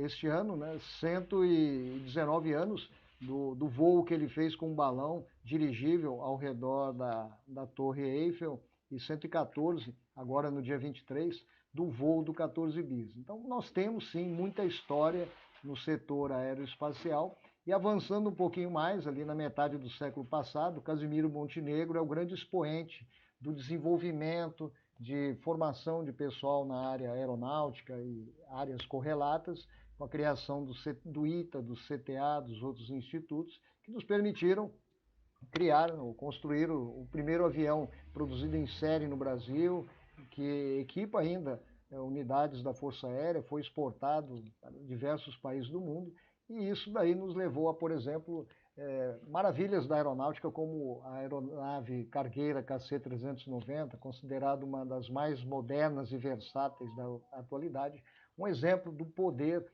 este ano, né, 119 anos do voo que ele fez com um balão dirigível ao redor da Torre Eiffel, e 114, agora no dia 23, do voo do 14 bis. Então, nós temos, sim, muita história no setor aeroespacial. E avançando um pouquinho mais, ali na metade do século passado, Casimiro Montenegro é o grande expoente do desenvolvimento, de formação de pessoal na área aeronáutica e áreas correlatas, com a criação do ITA, do CTA, dos outros institutos, que nos permitiram criar ou construir o primeiro avião produzido em série no Brasil, que equipa ainda unidades da Força Aérea, foi exportado para diversos países do mundo, e isso daí nos levou a, por exemplo, maravilhas da aeronáutica, como a aeronave cargueira KC-390, considerada uma das mais modernas e versáteis da atualidade, um exemplo do poder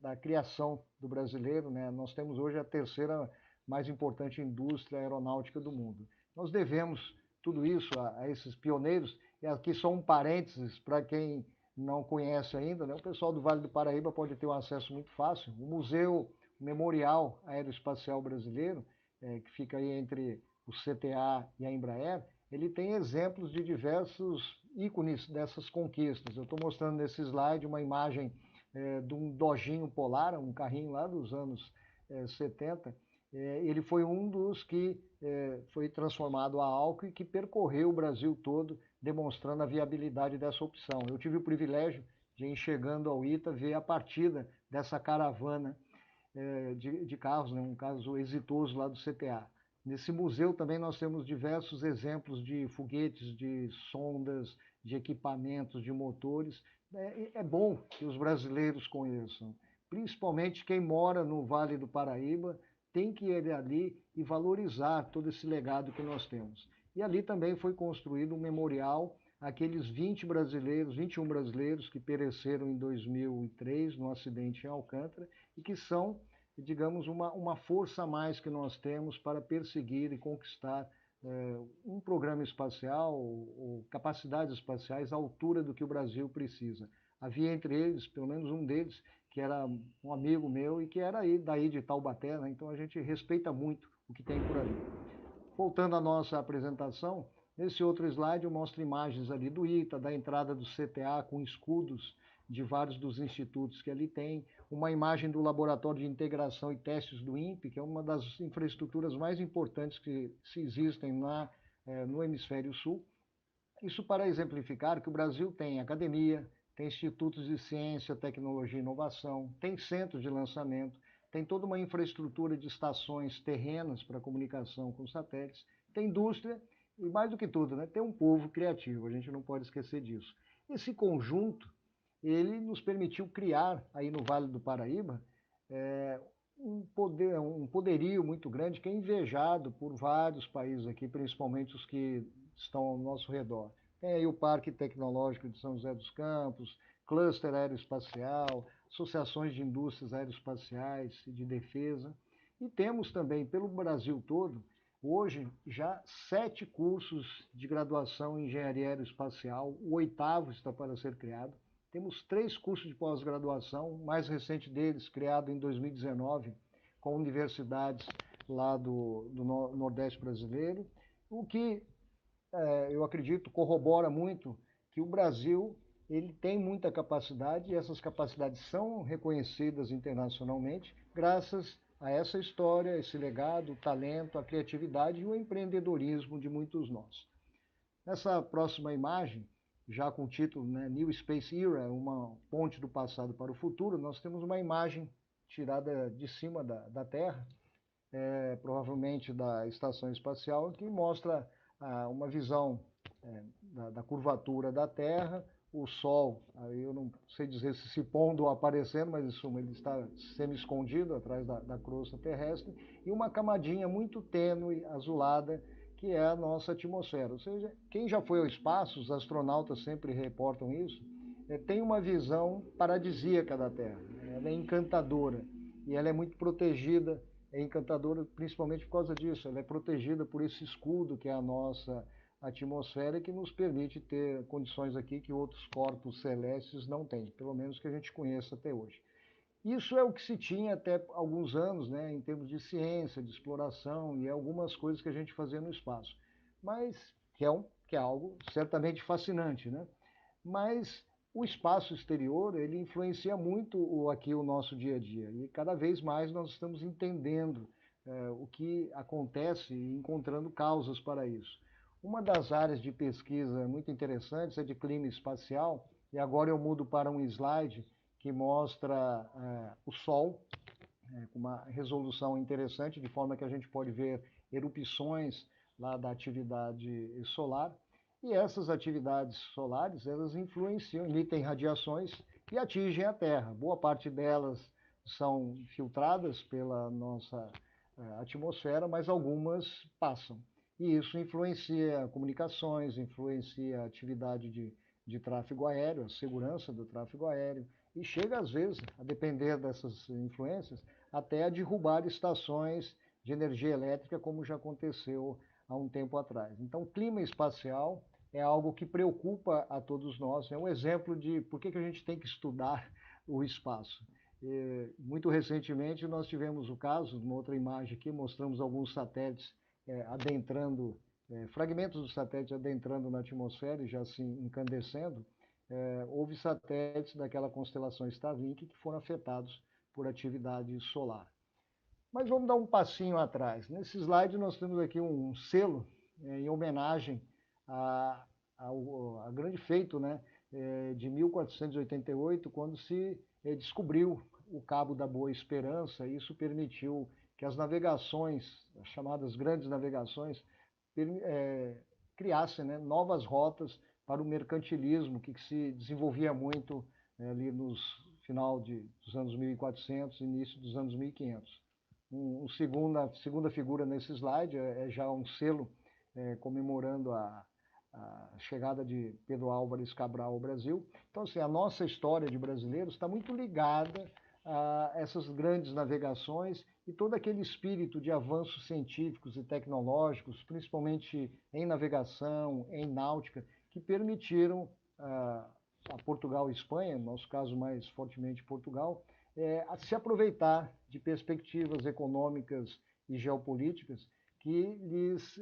da criação do brasileiro, né? Nós temos hoje a terceira mais importante indústria aeronáutica do mundo. Nós devemos tudo isso a esses pioneiros, e aqui só um parênteses para quem não conhece ainda, né? O pessoal do Vale do Paraíba pode ter um acesso muito fácil. O Museu Memorial Aeroespacial Brasileiro, que fica aí entre o CTA e a Embraer, ele tem exemplos de diversos ícones dessas conquistas. Eu estou mostrando nesse slide uma imagem de um Dojinho Polar, um carrinho lá dos anos 70. Ele foi um dos que foi transformado a álcool e que percorreu o Brasil todo, demonstrando a viabilidade dessa opção. Eu tive o privilégio de ir chegando ao ITA, ver a partida dessa caravana de carros, né, um caso exitoso lá do CTA. Nesse museu também nós temos diversos exemplos de foguetes, de sondas, de equipamentos, de motores. É bom que os brasileiros conheçam, principalmente quem mora no Vale do Paraíba, tem que ir ali e valorizar todo esse legado que nós temos. E ali também foi construído um memorial àqueles 21 brasileiros que pereceram em 2003 no acidente em Alcântara, e que são, digamos, uma força a mais que nós temos para perseguir e conquistar um programa espacial ou capacidades espaciais à altura do que o Brasil precisa. Havia entre eles, pelo menos um deles, que era um amigo meu e que era daí de Taubaté, né? Então a gente respeita muito o que tem por ali. Voltando à nossa apresentação, nesse outro slide eu mostro imagens ali do ITA, da entrada do CTA com escudos de vários dos institutos que ali tem, uma imagem do Laboratório de Integração e Testes do INPE, que é uma das infraestruturas mais importantes que se existem no Hemisfério Sul. Isso para exemplificar que o Brasil tem academia, tem institutos de ciência, tecnologia e inovação, tem centros de lançamento, tem toda uma infraestrutura de estações terrenas para comunicação com satélites, tem indústria e, mais do que tudo, né, tem um povo criativo, a gente não pode esquecer disso. Esse conjunto, ele nos permitiu criar, aí no Vale do Paraíba, um poderio muito grande que é invejado por vários países aqui, principalmente os que estão ao nosso redor. Tem aí o Parque Tecnológico de São José dos Campos, cluster aeroespacial, associações de indústrias aeroespaciais e de defesa. E temos também, pelo Brasil todo, hoje já 7 cursos de graduação em engenharia aeroespacial, o 8º está para ser criado. Temos 3 cursos de pós-graduação, o mais recente deles, criado em 2019, com universidades lá do Nordeste brasileiro, o que eu acredito corrobora muito que o Brasil ele tem muita capacidade, e essas capacidades são reconhecidas internacionalmente graças a essa história, esse legado, o talento, a criatividade e o empreendedorismo de muitos nós. Nessa próxima imagem, já com o título, né, New Space Era, uma ponte do passado para o futuro, nós temos uma imagem tirada de cima da Terra, provavelmente da estação espacial, que mostra uma visão da curvatura da Terra, o Sol, aí eu não sei dizer se pondo ou aparecendo, mas em suma ele está semi-escondido atrás da crosta terrestre, e uma camadinha muito tênue, azulada, que que é a nossa atmosfera. Ou seja, quem já foi ao espaço, os astronautas sempre reportam isso, tem uma visão paradisíaca da Terra. Ela é encantadora e ela é muito protegida, é encantadora principalmente por causa disso. Ela é protegida por esse escudo que é a nossa atmosfera, que nos permite ter condições aqui que outros corpos celestes não têm, pelo menos que a gente conheça até hoje. Isso é o que se tinha até alguns anos, né, em termos de ciência, de exploração e algumas coisas que a gente fazia no espaço. Mas que é algo certamente fascinante, né? Mas o espaço exterior, ele influencia muito o nosso dia a dia. E cada vez mais nós estamos entendendo o que acontece e encontrando causas para isso. Uma das áreas de pesquisa muito interessantes é de clima espacial, e agora eu mudo para um slide que mostra o Sol, com uma resolução interessante, de forma que a gente pode ver erupções lá da atividade solar. E essas atividades solares, elas influenciam, emitem radiações e atingem a Terra. Boa parte delas são filtradas pela nossa atmosfera, mas algumas passam. E isso influencia comunicações, influencia a atividade de tráfego aéreo, a segurança do tráfego aéreo, e chega, às vezes, a depender dessas influências, até a derrubar estações de energia elétrica, como já aconteceu há um tempo atrás. Então, o clima espacial é algo que preocupa a todos nós, é um exemplo de por que a gente tem que estudar o espaço. Muito recentemente, nós tivemos o caso, numa outra imagem aqui, mostramos alguns satélites adentrando, fragmentos do satélite adentrando na atmosfera e já se incandescendo. Houve satélites daquela constelação Starlink que foram afetados por atividade solar. Mas vamos dar um passinho atrás. Nesse slide nós temos aqui um selo em homenagem a grande feito, né, de 1488, quando se descobriu o Cabo da Boa Esperança. Isso permitiu que as navegações, as chamadas grandes navegações, criassem, né, novas rotas para o mercantilismo, que se desenvolvia muito ali nos final dos anos 1400, início dos anos 1500. Segunda figura nesse slide é já um selo comemorando a chegada de Pedro Álvares Cabral ao Brasil. Então, assim, a nossa história de brasileiros está muito ligada a essas grandes navegações e todo aquele espírito de avanços científicos e tecnológicos, principalmente em navegação, em náutica, que permitiram a Portugal e Espanha, no nosso caso mais fortemente Portugal, a se aproveitar de perspectivas econômicas e geopolíticas que lhes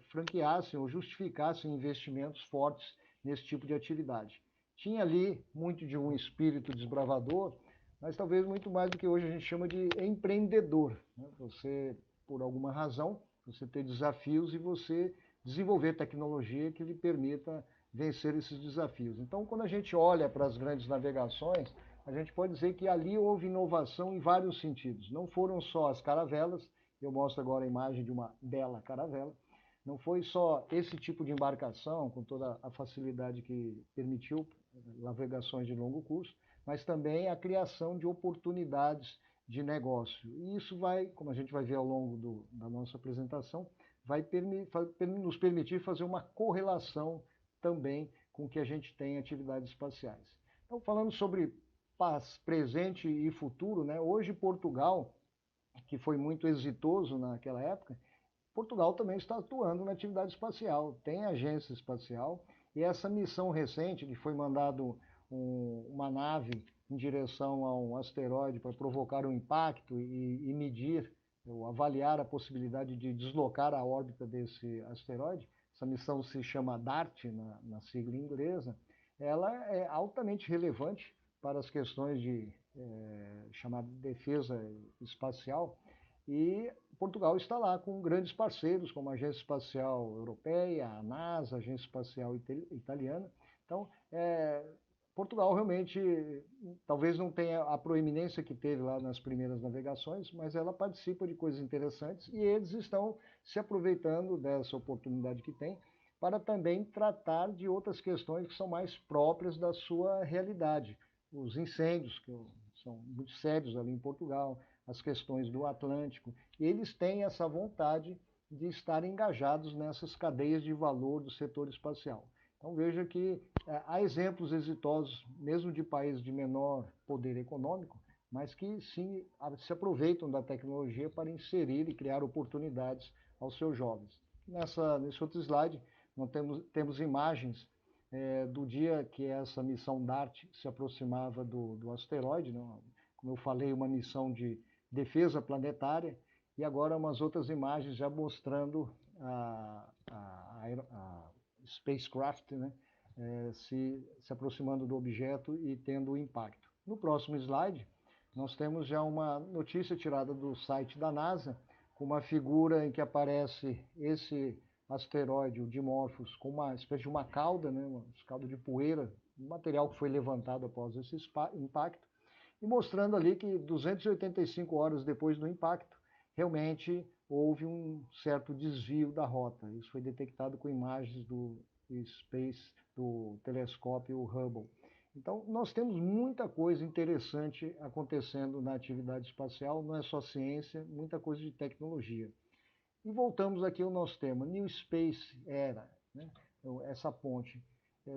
franqueassem ou justificassem investimentos fortes nesse tipo de atividade. Tinha ali muito de um espírito desbravador, mas talvez muito mais do que hoje a gente chama de empreendedor, né? Você, por alguma razão, você ter desafios e você desenvolver tecnologia que lhe permita vencer esses desafios. Então, quando a gente olha para as grandes navegações, a gente pode dizer que ali houve inovação em vários sentidos. Não foram só as caravelas, eu mostro agora a imagem de uma bela caravela, não foi só esse tipo de embarcação, com toda a facilidade que permitiu navegações de longo curso, mas também a criação de oportunidades de negócio. E isso vai, como a gente vai ver ao longo da nossa apresentação, vai nos permitir fazer uma correlação também com que a gente tem em atividades espaciais. Então, falando sobre presente e futuro, né? Hoje Portugal, que foi muito exitoso naquela época, Portugal também está atuando na atividade espacial, tem agência espacial, e essa missão recente, que foi mandado uma nave em direção a um asteroide para provocar um impacto e medir, ou avaliar a possibilidade de deslocar a órbita desse asteroide, essa missão se chama DART, na sigla inglesa, ela é altamente relevante para as questões de chamada defesa espacial, e Portugal está lá com grandes parceiros, como a Agência Espacial Europeia, a NASA, a Agência Espacial Italiana. Então, Portugal realmente talvez não tenha a proeminência que teve lá nas primeiras navegações, mas ela participa de coisas interessantes e eles estão se aproveitando dessa oportunidade que tem para também tratar de outras questões que são mais próprias da sua realidade. Os incêndios, que são muito sérios ali em Portugal, as questões do Atlântico. Eles têm essa vontade de estarem engajados nessas cadeias de valor do setor espacial. Então veja que há exemplos exitosos, mesmo de países de menor poder econômico, mas que sim se aproveitam da tecnologia para inserir e criar oportunidades aos seus jovens. Nesse outro slide, nós temos imagens do dia que essa missão DART se aproximava do asteroide, né? Como eu falei, uma missão de defesa planetária, e agora umas outras imagens já mostrando a spacecraft, né? Se aproximando do objeto e tendo o impacto. No próximo slide, nós temos já uma notícia tirada do site da NASA, com uma figura em que aparece esse asteroide, o Dimorphos, com uma espécie de uma cauda, né, uma cauda de poeira, um material que foi levantado após esse impacto, e mostrando ali que 285 horas depois do impacto, realmente houve um certo desvio da rota. Isso foi detectado com imagens do telescópio Hubble. Então, nós temos muita coisa interessante acontecendo na atividade espacial, não é só ciência, muita coisa de tecnologia. E voltamos aqui ao nosso tema, New Space Era, né? Essa ponte.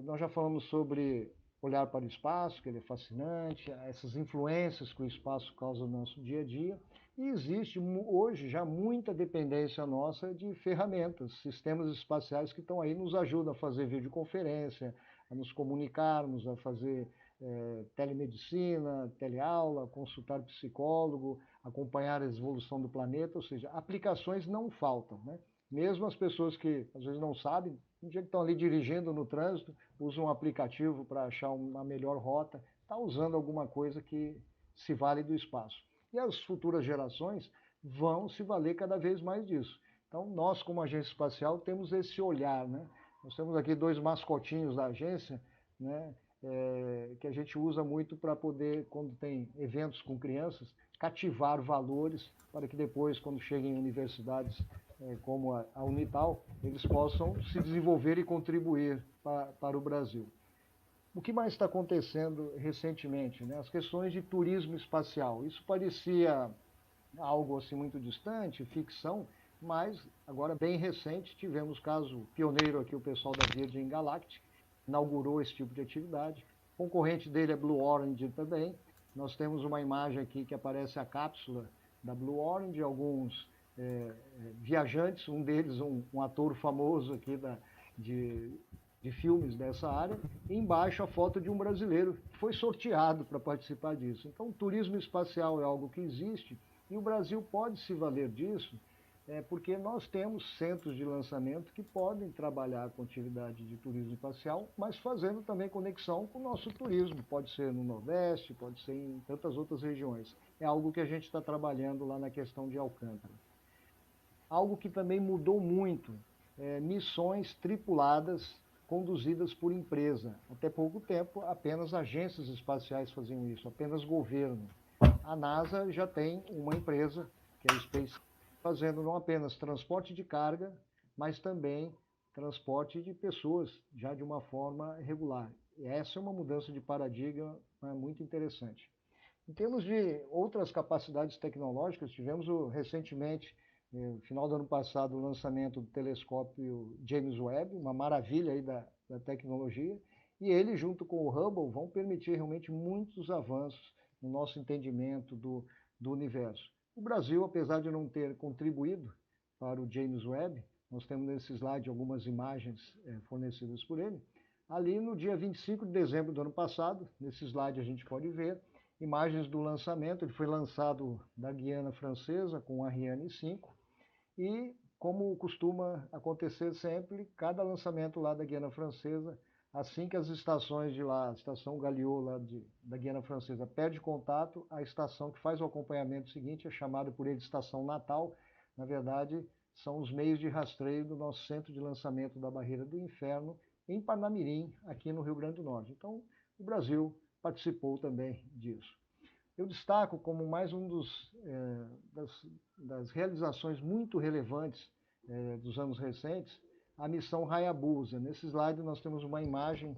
Nós já falamos sobre olhar para o espaço, que ele é fascinante, essas influências que o espaço causa no nosso dia a dia, e existe hoje já muita dependência nossa de ferramentas, sistemas espaciais que estão aí, nos ajudam a fazer videoconferência, a nos comunicarmos, a fazer telemedicina, teleaula, consultar psicólogo, acompanhar a evolução do planeta, ou seja, aplicações não faltam, né? Mesmo as pessoas que às vezes não sabem, um dia que estão ali dirigindo no trânsito, usam um aplicativo para achar uma melhor rota, está usando alguma coisa que se vale do espaço. E as futuras gerações vão se valer cada vez mais disso. Então, nós, como agência espacial, temos esse olhar, né? Nós temos aqui 2 mascotinhos da agência, né? Que a gente usa muito para poder, quando tem eventos com crianças, cativar valores para que depois, quando cheguem em universidades como a Unital, eles possam se desenvolver e contribuir para o Brasil. O que mais está acontecendo recentemente, né? As questões de turismo espacial. Isso parecia algo assim muito distante, ficção, mas agora bem recente tivemos caso pioneiro aqui, o pessoal da Virgin Galactic inaugurou esse tipo de atividade. O concorrente dele é Blue Origin também. Nós temos uma imagem aqui que aparece a cápsula da Blue Origin, alguns viajantes, um deles um ator famoso aqui de filmes dessa área, e embaixo a foto de um brasileiro que foi sorteado para participar disso. Então, o turismo espacial é algo que existe, e o Brasil pode se valer disso, porque nós temos centros de lançamento que podem trabalhar com atividade de turismo espacial, mas fazendo também conexão com o nosso turismo. Pode ser no Nordeste, pode ser em tantas outras regiões. É algo que a gente está trabalhando lá na questão de Alcântara. Algo que também mudou muito, missões tripuladas conduzidas por empresa. Até pouco tempo, apenas agências espaciais faziam isso, apenas governo. A NASA já tem uma empresa, que é a Space, fazendo não apenas transporte de carga, mas também transporte de pessoas, já de uma forma regular. E essa é uma mudança de paradigma muito interessante. Em termos de outras capacidades tecnológicas, tivemos recentemente, no final do ano passado, o lançamento do telescópio James Webb, uma maravilha aí da tecnologia, e ele, junto com o Hubble, vão permitir realmente muitos avanços no nosso entendimento do universo. O Brasil, apesar de não ter contribuído para o James Webb, nós temos nesse slide algumas imagens fornecidas por ele, ali no dia 25 de dezembro do ano passado, nesse slide a gente pode ver, imagens do lançamento. Ele foi lançado da Guiana Francesa com o Ariane 5 e, como costuma acontecer sempre, cada lançamento lá da Guiana Francesa, assim que as estações de lá, a estação Galiot lá da Guiana Francesa perde contato, a estação que faz o acompanhamento seguinte é chamada por ele de Estação Natal. Na verdade, são os meios de rastreio do nosso centro de lançamento da Barreira do Inferno, em Parnamirim, aqui no Rio Grande do Norte. Então, o Brasil participou também disso. Eu destaco como mais das realizações muito relevantes dos anos recentes, a missão Hayabusa. Nesse slide nós temos uma imagem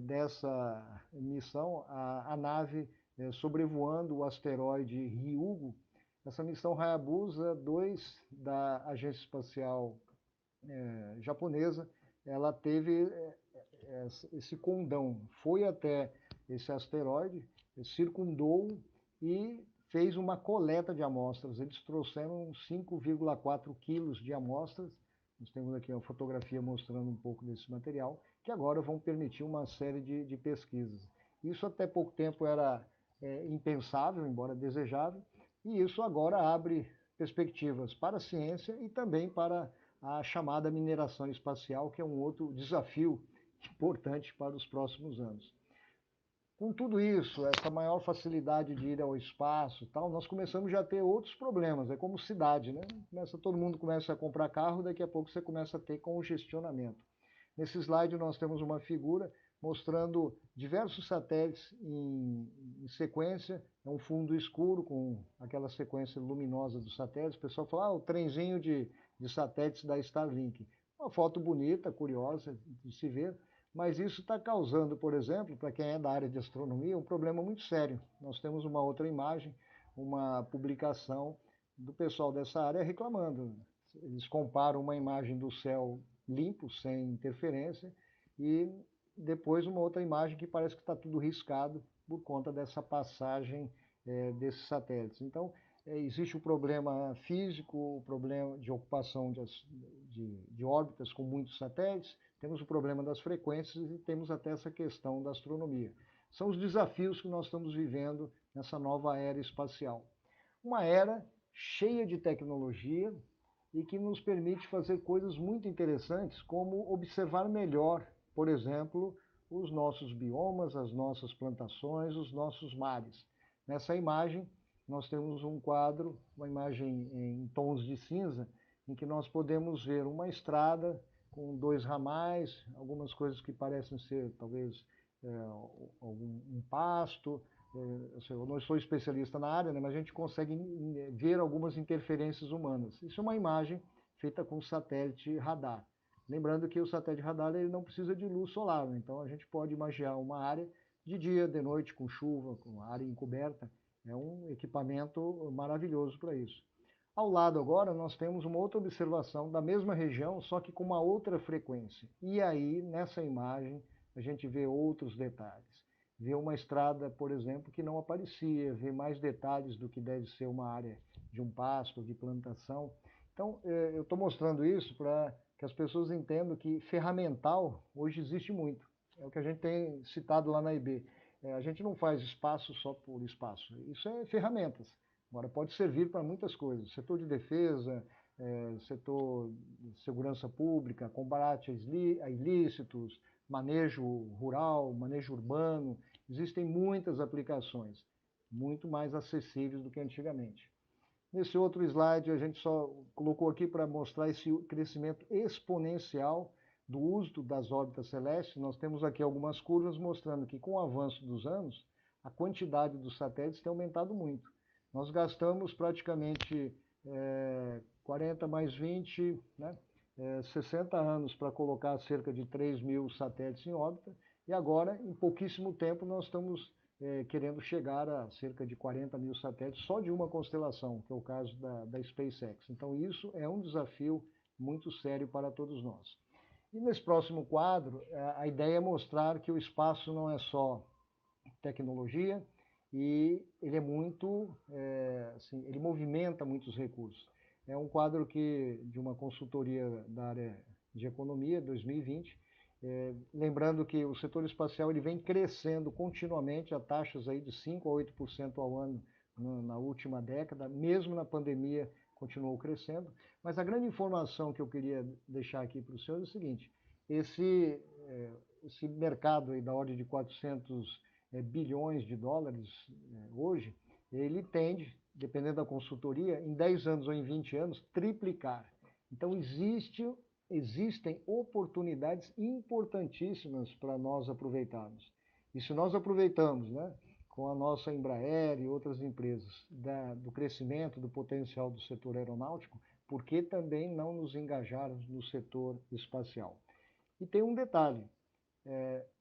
dessa missão, a nave sobrevoando o asteroide Ryugu, Essa missão Hayabusa 2 da Agência Espacial japonesa, ela teve esse condão, foi até esse asteroide, circundou e fez uma coleta de amostras. Eles trouxeram 5,4 quilos de amostras. Nós temos aqui uma fotografia mostrando um pouco desse material, que agora vão permitir uma série de pesquisas. Isso até pouco tempo era impensável, embora desejável, e isso agora abre perspectivas para a ciência e também para a chamada mineração espacial, que é um outro desafio importante para os próximos anos. Com tudo isso, essa maior facilidade de ir ao espaço, tal, nós começamos já a ter outros problemas. É como cidade, né? Todo mundo começa a comprar carro, daqui a pouco você começa a ter congestionamento. Nesse slide nós temos uma figura mostrando diversos satélites em sequência, é um fundo escuro com aquela sequência luminosa dos satélites. O pessoal fala, o trenzinho de satélites da Starlink. Uma foto bonita, curiosa de se ver, mas isso está causando, por exemplo, para quem é da área de astronomia, um problema muito sério. Nós temos uma outra imagem, uma publicação do pessoal dessa área reclamando. Eles comparam uma imagem do céu limpo, sem interferência, e depois uma outra imagem que parece que está tudo riscado por conta dessa passagem desses satélites. Então, existe o problema físico, o problema de ocupação de órbitas com muitos satélites, temos o problema das frequências e temos até essa questão da astronomia. São os desafios que nós estamos vivendo nessa nova era espacial. Uma era cheia de tecnologia e que nos permite fazer coisas muito interessantes, como observar melhor, por exemplo, os nossos biomas, as nossas plantações, os nossos mares. Nessa imagem, nós temos um quadro, uma imagem em tons de cinza, em que nós podemos ver uma estrada com 2 ramais, algumas coisas que parecem ser, talvez, um pasto. Eu não sou especialista na área, né, mas a gente consegue ver algumas interferências humanas. Isso é uma imagem feita com satélite radar. Lembrando que o satélite radar ele não precisa de luz solar, né? Então a gente pode imaginar uma área de dia, de noite, com chuva, com área encoberta. É um equipamento maravilhoso para isso. Ao lado agora nós temos uma outra observação da mesma região, só que com uma outra frequência. E aí, nessa imagem, a gente vê outros detalhes. Vê uma estrada, por exemplo, que não aparecia, vê mais detalhes do que deve ser uma área de um pasto, de plantação. Então, eu estou mostrando isso para que as pessoas entendam que ferramental hoje existe muito. É o que a gente tem citado lá na IB. A gente não faz espaço só por espaço. Isso é ferramentas. Agora, pode servir para muitas coisas. Setor de defesa, setor de segurança pública, combate a ilícitos, manejo rural, manejo urbano. Existem muitas aplicações, muito mais acessíveis do que antigamente. Nesse outro slide, a gente só colocou aqui para mostrar esse crescimento exponencial do uso das órbitas celestes. Nós temos aqui algumas curvas mostrando que, com o avanço dos anos, a quantidade dos satélites tem aumentado muito. Nós gastamos praticamente 40 mais 20, né, 60 anos para colocar cerca de 3.000 satélites em órbita, e agora, em pouquíssimo tempo, nós estamos querendo chegar a cerca de 40.000 satélites só de uma constelação, que é o caso da SpaceX. Então, isso é um desafio muito sério para todos nós. E nesse próximo quadro, a ideia é mostrar que o espaço não é só tecnologia, e ele é muito, assim, ele movimenta muitos recursos. É um quadro de uma consultoria da área de economia, 2020, lembrando que o setor espacial ele vem crescendo continuamente a taxas aí de 5% a 8% ao ano na última década, mesmo na pandemia continuou crescendo. Mas a grande informação que eu queria deixar aqui para os senhores é o seguinte: esse mercado aí da ordem de 400 bilhões de dólares hoje, ele tende, dependendo da consultoria, em 10 anos ou em 20 anos, triplicar. Então, existem oportunidades importantíssimas para nós aproveitarmos. E se nós aproveitamos, né, com a nossa Embraer e outras empresas, do crescimento, do potencial do setor aeronáutico, por que também não nos engajarmos no setor espacial? E tem um detalhe,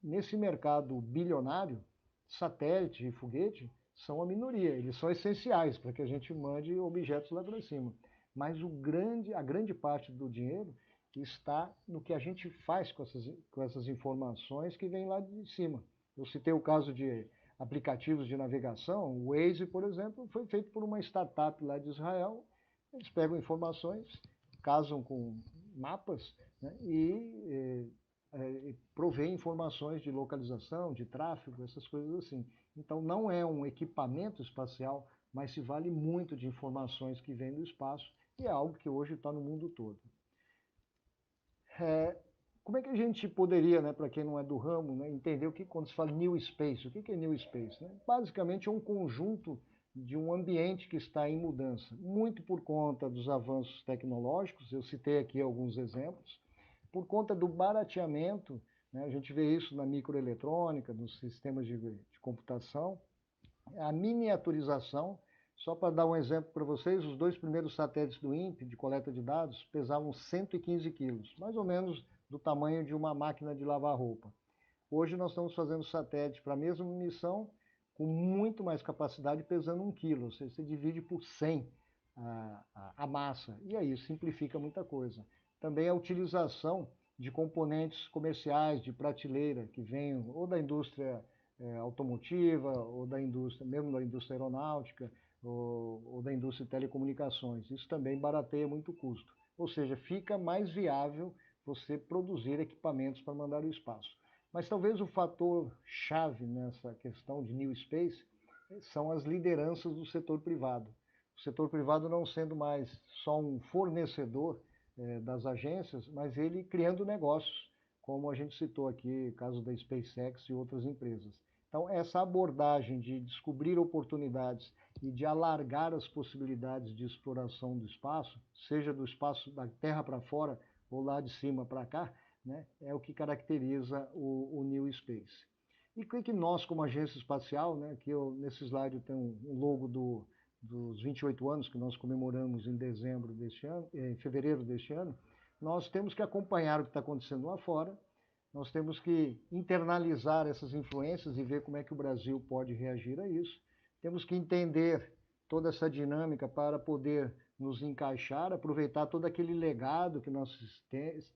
nesse mercado bilionário, satélite e foguete são a minoria, eles são essenciais para que a gente mande objetos lá para cima. Mas a grande parte do dinheiro está no que a gente faz com essas informações que vêm lá de cima. Eu citei o caso de aplicativos de navegação, o Waze, por exemplo, foi feito por uma startup lá de Israel. Eles pegam informações, casam com mapas, né, e provém informações de localização, de tráfego, essas coisas assim. Então não é um equipamento espacial, mas se vale muito de informações que vêm do espaço e é algo que hoje está no mundo todo. Como é que a gente poderia, né, para quem não é do ramo, né, entender o que quando se fala New Space, o que é New Space? Né? Basicamente é um conjunto de um ambiente que está em mudança, muito por conta dos avanços tecnológicos, eu citei aqui alguns exemplos, por conta do barateamento, né, a gente vê isso na microeletrônica, nos sistemas de computação, a miniaturização. Só para dar um exemplo para vocês, os 2 primeiros satélites do INPE, de coleta de dados, pesavam 115 quilos, mais ou menos do tamanho de uma máquina de lavar roupa. Hoje nós estamos fazendo satélites para a mesma missão, com muito mais capacidade, pesando 1 quilo, ou seja, você divide por 100 a massa, e aí simplifica muita coisa. Também a utilização de componentes comerciais, de prateleira, que vêm ou da indústria automotiva, ou da indústria, mesmo da indústria aeronáutica, ou da indústria de telecomunicações. Isso também barateia muito o custo. Ou seja, fica mais viável você produzir equipamentos para mandar ao espaço. Mas talvez o fator chave nessa questão de New Space são as lideranças do setor privado. O setor privado não sendo mais só um fornecedor das agências, mas ele criando negócios, como a gente citou aqui, caso da SpaceX e outras empresas. Então, essa abordagem de descobrir oportunidades e de alargar as possibilidades de exploração do espaço, seja do espaço da Terra para fora ou lá de cima para cá, né, é o que caracteriza o New Space. E o que nós, como agência espacial, né, que nesse slide eu tenho um logo dos 28 anos que nós comemoramos em dezembro deste ano, em fevereiro deste ano, nós temos que acompanhar o que está acontecendo lá fora, nós temos que internalizar essas influências e ver como é que o Brasil pode reagir a isso. Temos que entender toda essa dinâmica para poder nos encaixar, aproveitar todo aquele legado que nós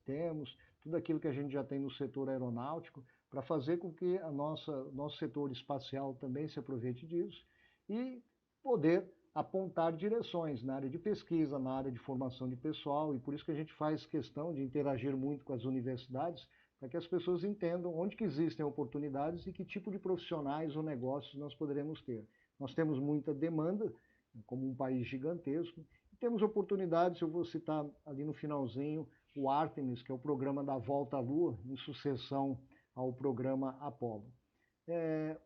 temos, tudo aquilo que a gente já tem no setor aeronáutico, para fazer com que nosso setor espacial também se aproveite disso e poder apontar direções na área de pesquisa, na área de formação de pessoal, e por isso que a gente faz questão de interagir muito com as universidades, para que as pessoas entendam onde que existem oportunidades e que tipo de profissionais ou negócios nós poderemos ter. Nós temos muita demanda, como um país gigantesco, e temos oportunidades, eu vou citar ali no finalzinho, o Artemis, que é o programa da volta à Lua, em sucessão ao programa Apollo.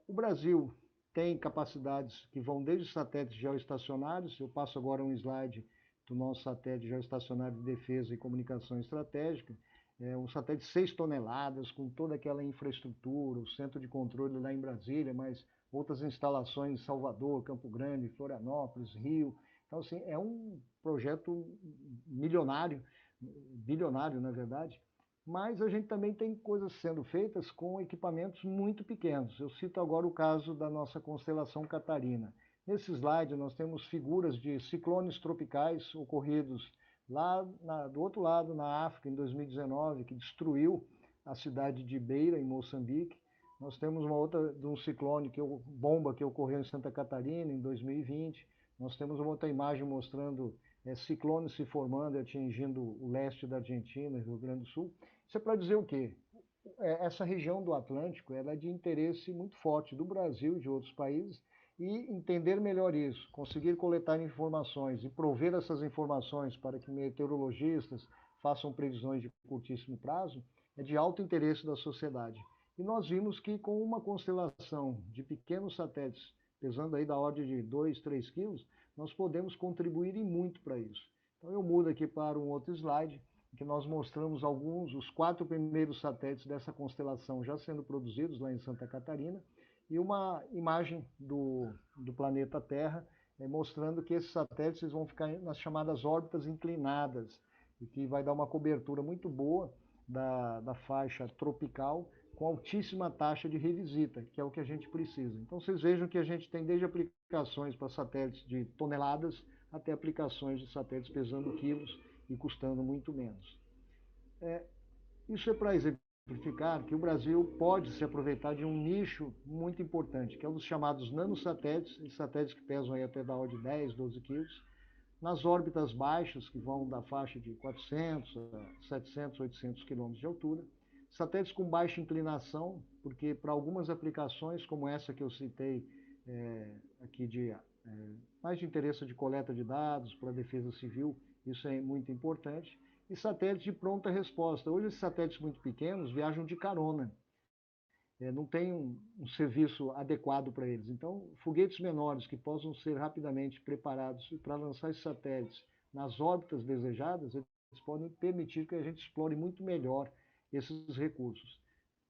O Brasil tem capacidades que vão desde satélites geoestacionários, eu passo agora um slide do nosso satélite geoestacionário de defesa e comunicação estratégica, um satélite de 6 toneladas, com toda aquela infraestrutura, o centro de controle lá em Brasília, mas outras instalações em Salvador, Campo Grande, Florianópolis, Rio. Então, assim, é um projeto milionário, bilionário, na verdade, mas a gente também tem coisas sendo feitas com equipamentos muito pequenos. Eu cito agora o caso da nossa constelação Catarina. Nesse slide nós temos figuras de ciclones tropicais ocorridos lá do outro lado, na África, em 2019, que destruiu a cidade de Beira, em Moçambique. Nós temos uma outra de um ciclone, bomba, que ocorreu em Santa Catarina, em 2020. Nós temos uma outra imagem mostrando ciclones se formando e atingindo o leste da Argentina, Rio Grande do Sul. Isso é para dizer o quê? Essa região do Atlântico ela é de interesse muito forte do Brasil e de outros países, e entender melhor isso, conseguir coletar informações e prover essas informações para que meteorologistas façam previsões de curtíssimo prazo, é de alto interesse da sociedade. E nós vimos que com uma constelação de pequenos satélites, pesando aí da ordem de 2, 3 quilos, nós podemos contribuir e muito para isso. Então eu mudo aqui para um outro slide, em que nós mostramos os 4 primeiros satélites dessa constelação já sendo produzidos lá em Santa Catarina, e uma imagem do planeta Terra, mostrando que esses satélites vão ficar nas chamadas órbitas inclinadas, e que vai dar uma cobertura muito boa da faixa tropical, com altíssima taxa de revisita, que é o que a gente precisa. Então, vocês vejam que a gente tem desde aplicações para satélites de toneladas até aplicações de satélites pesando quilos e custando muito menos. Isso é para exemplificar que o Brasil pode se aproveitar de um nicho muito importante, que é os chamados nanosatélites, satélites que pesam aí até da ordem de 10, 12 quilos, nas órbitas baixas, que vão da faixa de 400 a 700, 800 quilômetros de altura, satélites com baixa inclinação, porque para algumas aplicações, como essa que eu citei aqui mais de interesse de coleta de dados para a defesa civil, isso é muito importante, e satélites de pronta resposta. Hoje, esses satélites muito pequenos viajam de carona, não tem um serviço adequado para eles. Então, foguetes menores que possam ser rapidamente preparados para lançar esses satélites nas órbitas desejadas, eles podem permitir que a gente explore muito melhor esses recursos.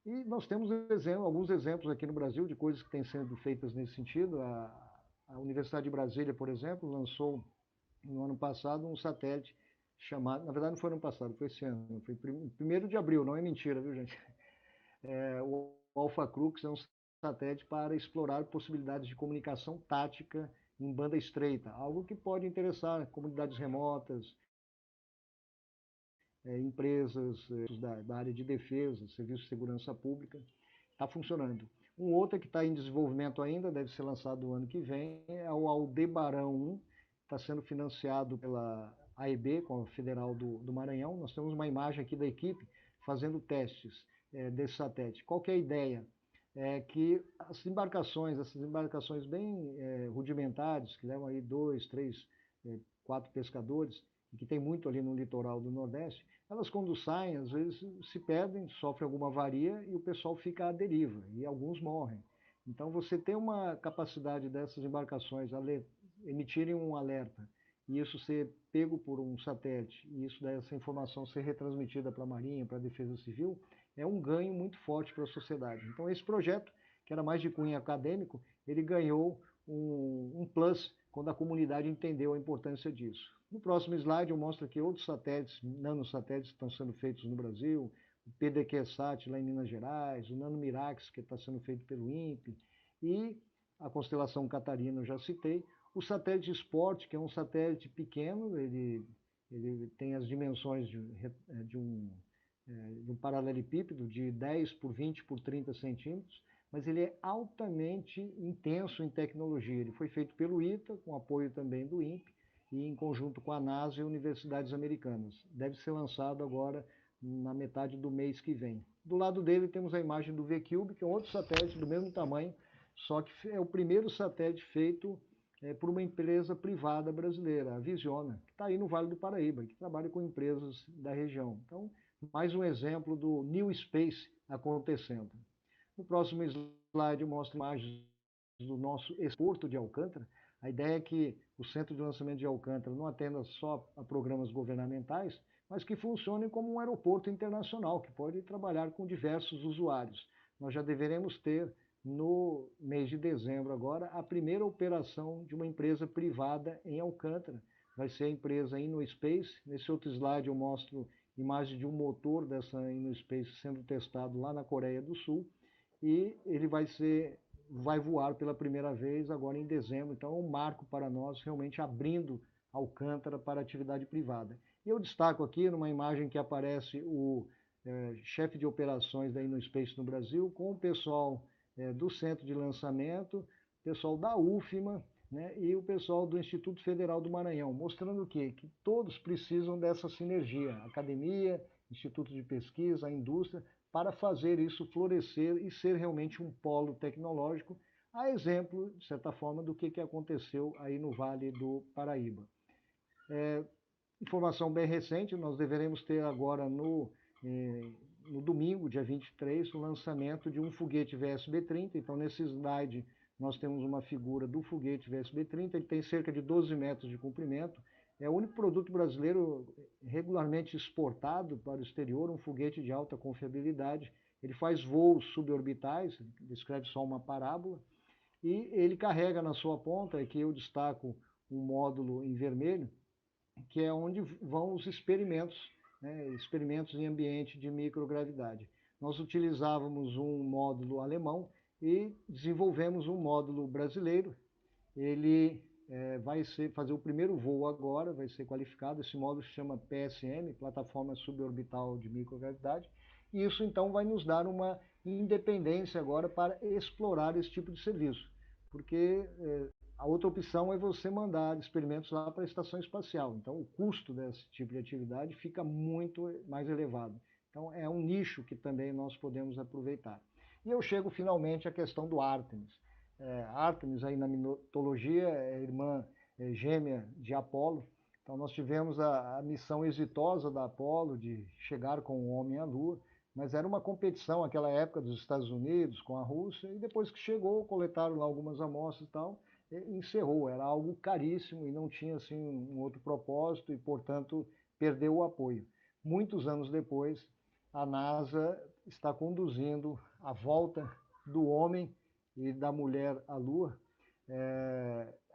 E nós temos alguns exemplos aqui no Brasil de coisas que têm sido feitas nesse sentido. A Universidade de Brasília, por exemplo, lançou no ano passado um satélite chamado, na verdade não foi no ano passado, foi esse ano, foi 1º de abril, não é mentira, viu, gente? O Alpha Crux é um satélite para explorar possibilidades de comunicação tática em banda estreita, algo que pode interessar comunidades remotas, empresas da área de defesa, serviço de segurança pública. Está funcionando. Um outro que está em desenvolvimento ainda, deve ser lançado no ano que vem, é o Aldebarão 1, está sendo financiado pela AEB, com a Federal do Maranhão. Nós temos uma imagem aqui da equipe fazendo testes desse satélite. Qual que é a ideia? É que essas embarcações bem rudimentares, que levam aí 2, 3, 4 pescadores, e que tem muito ali no litoral do Nordeste, elas quando saem, às vezes se perdem, sofrem alguma avaria e o pessoal fica à deriva, e alguns morrem. Então você tem uma capacidade dessas embarcações emitirem um alerta, e isso ser pego por um satélite, e essa informação ser retransmitida para a Marinha, para a Defesa Civil, é um ganho muito forte para a sociedade. Então esse projeto, que era mais de cunho acadêmico, ele ganhou um plus quando a comunidade entendeu a importância disso. No próximo slide eu mostro aqui outros satélites, nanosatélites que estão sendo feitos no Brasil, o PDQ-SAT lá em Minas Gerais, o NanoMirax, que está sendo feito pelo INPE, e a constelação Catarina eu já citei. O satélite Sport, que é um satélite pequeno, ele tem as dimensões de um paralelepípedo de 10 por 20 por 30 centímetros, mas ele é altamente intenso em tecnologia. Ele foi feito pelo ITA, com apoio também do INPE, e em conjunto com a NASA e universidades americanas. Deve ser lançado agora na metade do mês que vem. Do lado dele temos a imagem do VCube, que é outro satélite do mesmo tamanho, só que é o primeiro satélite feito por uma empresa privada brasileira, a Visiona, que está aí no Vale do Paraíba, que trabalha com empresas da região. Então, mais um exemplo do New Space acontecendo. No próximo slide eu mostro imagens do nosso exporto de Alcântara. A ideia é que o Centro de Lançamento de Alcântara não atenda só a programas governamentais, mas que funcione como um aeroporto internacional, que pode trabalhar com diversos usuários. Nós já deveremos ter, no mês de dezembro agora, a primeira operação de uma empresa privada em Alcântara. Vai ser a empresa InnoSpace. Nesse outro slide eu mostro imagem de um motor dessa InnoSpace sendo testado lá na Coreia do Sul, e ele vai voar pela primeira vez agora em dezembro. Então é um marco para nós, realmente abrindo Alcântara para atividade privada. E eu destaco aqui, numa imagem que aparece o chefe de operações da InnoSpace no Brasil, com o pessoal do centro de lançamento, pessoal da UFMA, né, e o pessoal do Instituto Federal do Maranhão, mostrando o quê? Que todos precisam dessa sinergia, academia, instituto de pesquisa, a indústria, para fazer isso florescer e ser realmente um polo tecnológico, a exemplo, de certa forma, do que aconteceu aí no Vale do Paraíba. Informação bem recente, nós deveremos ter agora no domingo, dia 23, o lançamento de um foguete VSB-30. Então, nesse slide, nós temos uma figura do foguete VSB-30, ele tem cerca de 12 metros de comprimento, é o único produto brasileiro regularmente exportado para o exterior, um foguete de alta confiabilidade. Ele faz voos suborbitais, descreve só uma parábola, e ele carrega na sua ponta, aqui eu destaco um módulo em vermelho, que é onde vão os experimentos, né, experimentos em ambiente de microgravidade. nós utilizávamos um módulo alemão e desenvolvemos um módulo brasileiro. Ele vai fazer o primeiro voo agora, vai ser qualificado. Esse módulo se chama PSM, Plataforma Suborbital de Microgravidade, e isso então vai nos dar uma independência agora para explorar esse tipo de serviço, porque a outra opção é você mandar experimentos lá para a estação espacial. Então, o custo desse tipo de atividade fica muito mais elevado. Então, é um nicho que também nós podemos aproveitar. E eu chego finalmente à questão do Artemis. Artemis, aí na mitologia, é irmã gêmea de Apolo. Então, nós tivemos a missão exitosa da Apolo de chegar com o homem à Lua, mas era uma competição naquela época dos Estados Unidos com a Rússia, e depois que chegou, coletaram lá algumas amostras e tal, e encerrou. Era algo caríssimo e não tinha assim um outro propósito e, portanto, perdeu o apoio. Muitos anos depois, a NASA está conduzindo a volta do homem e da mulher à Lua.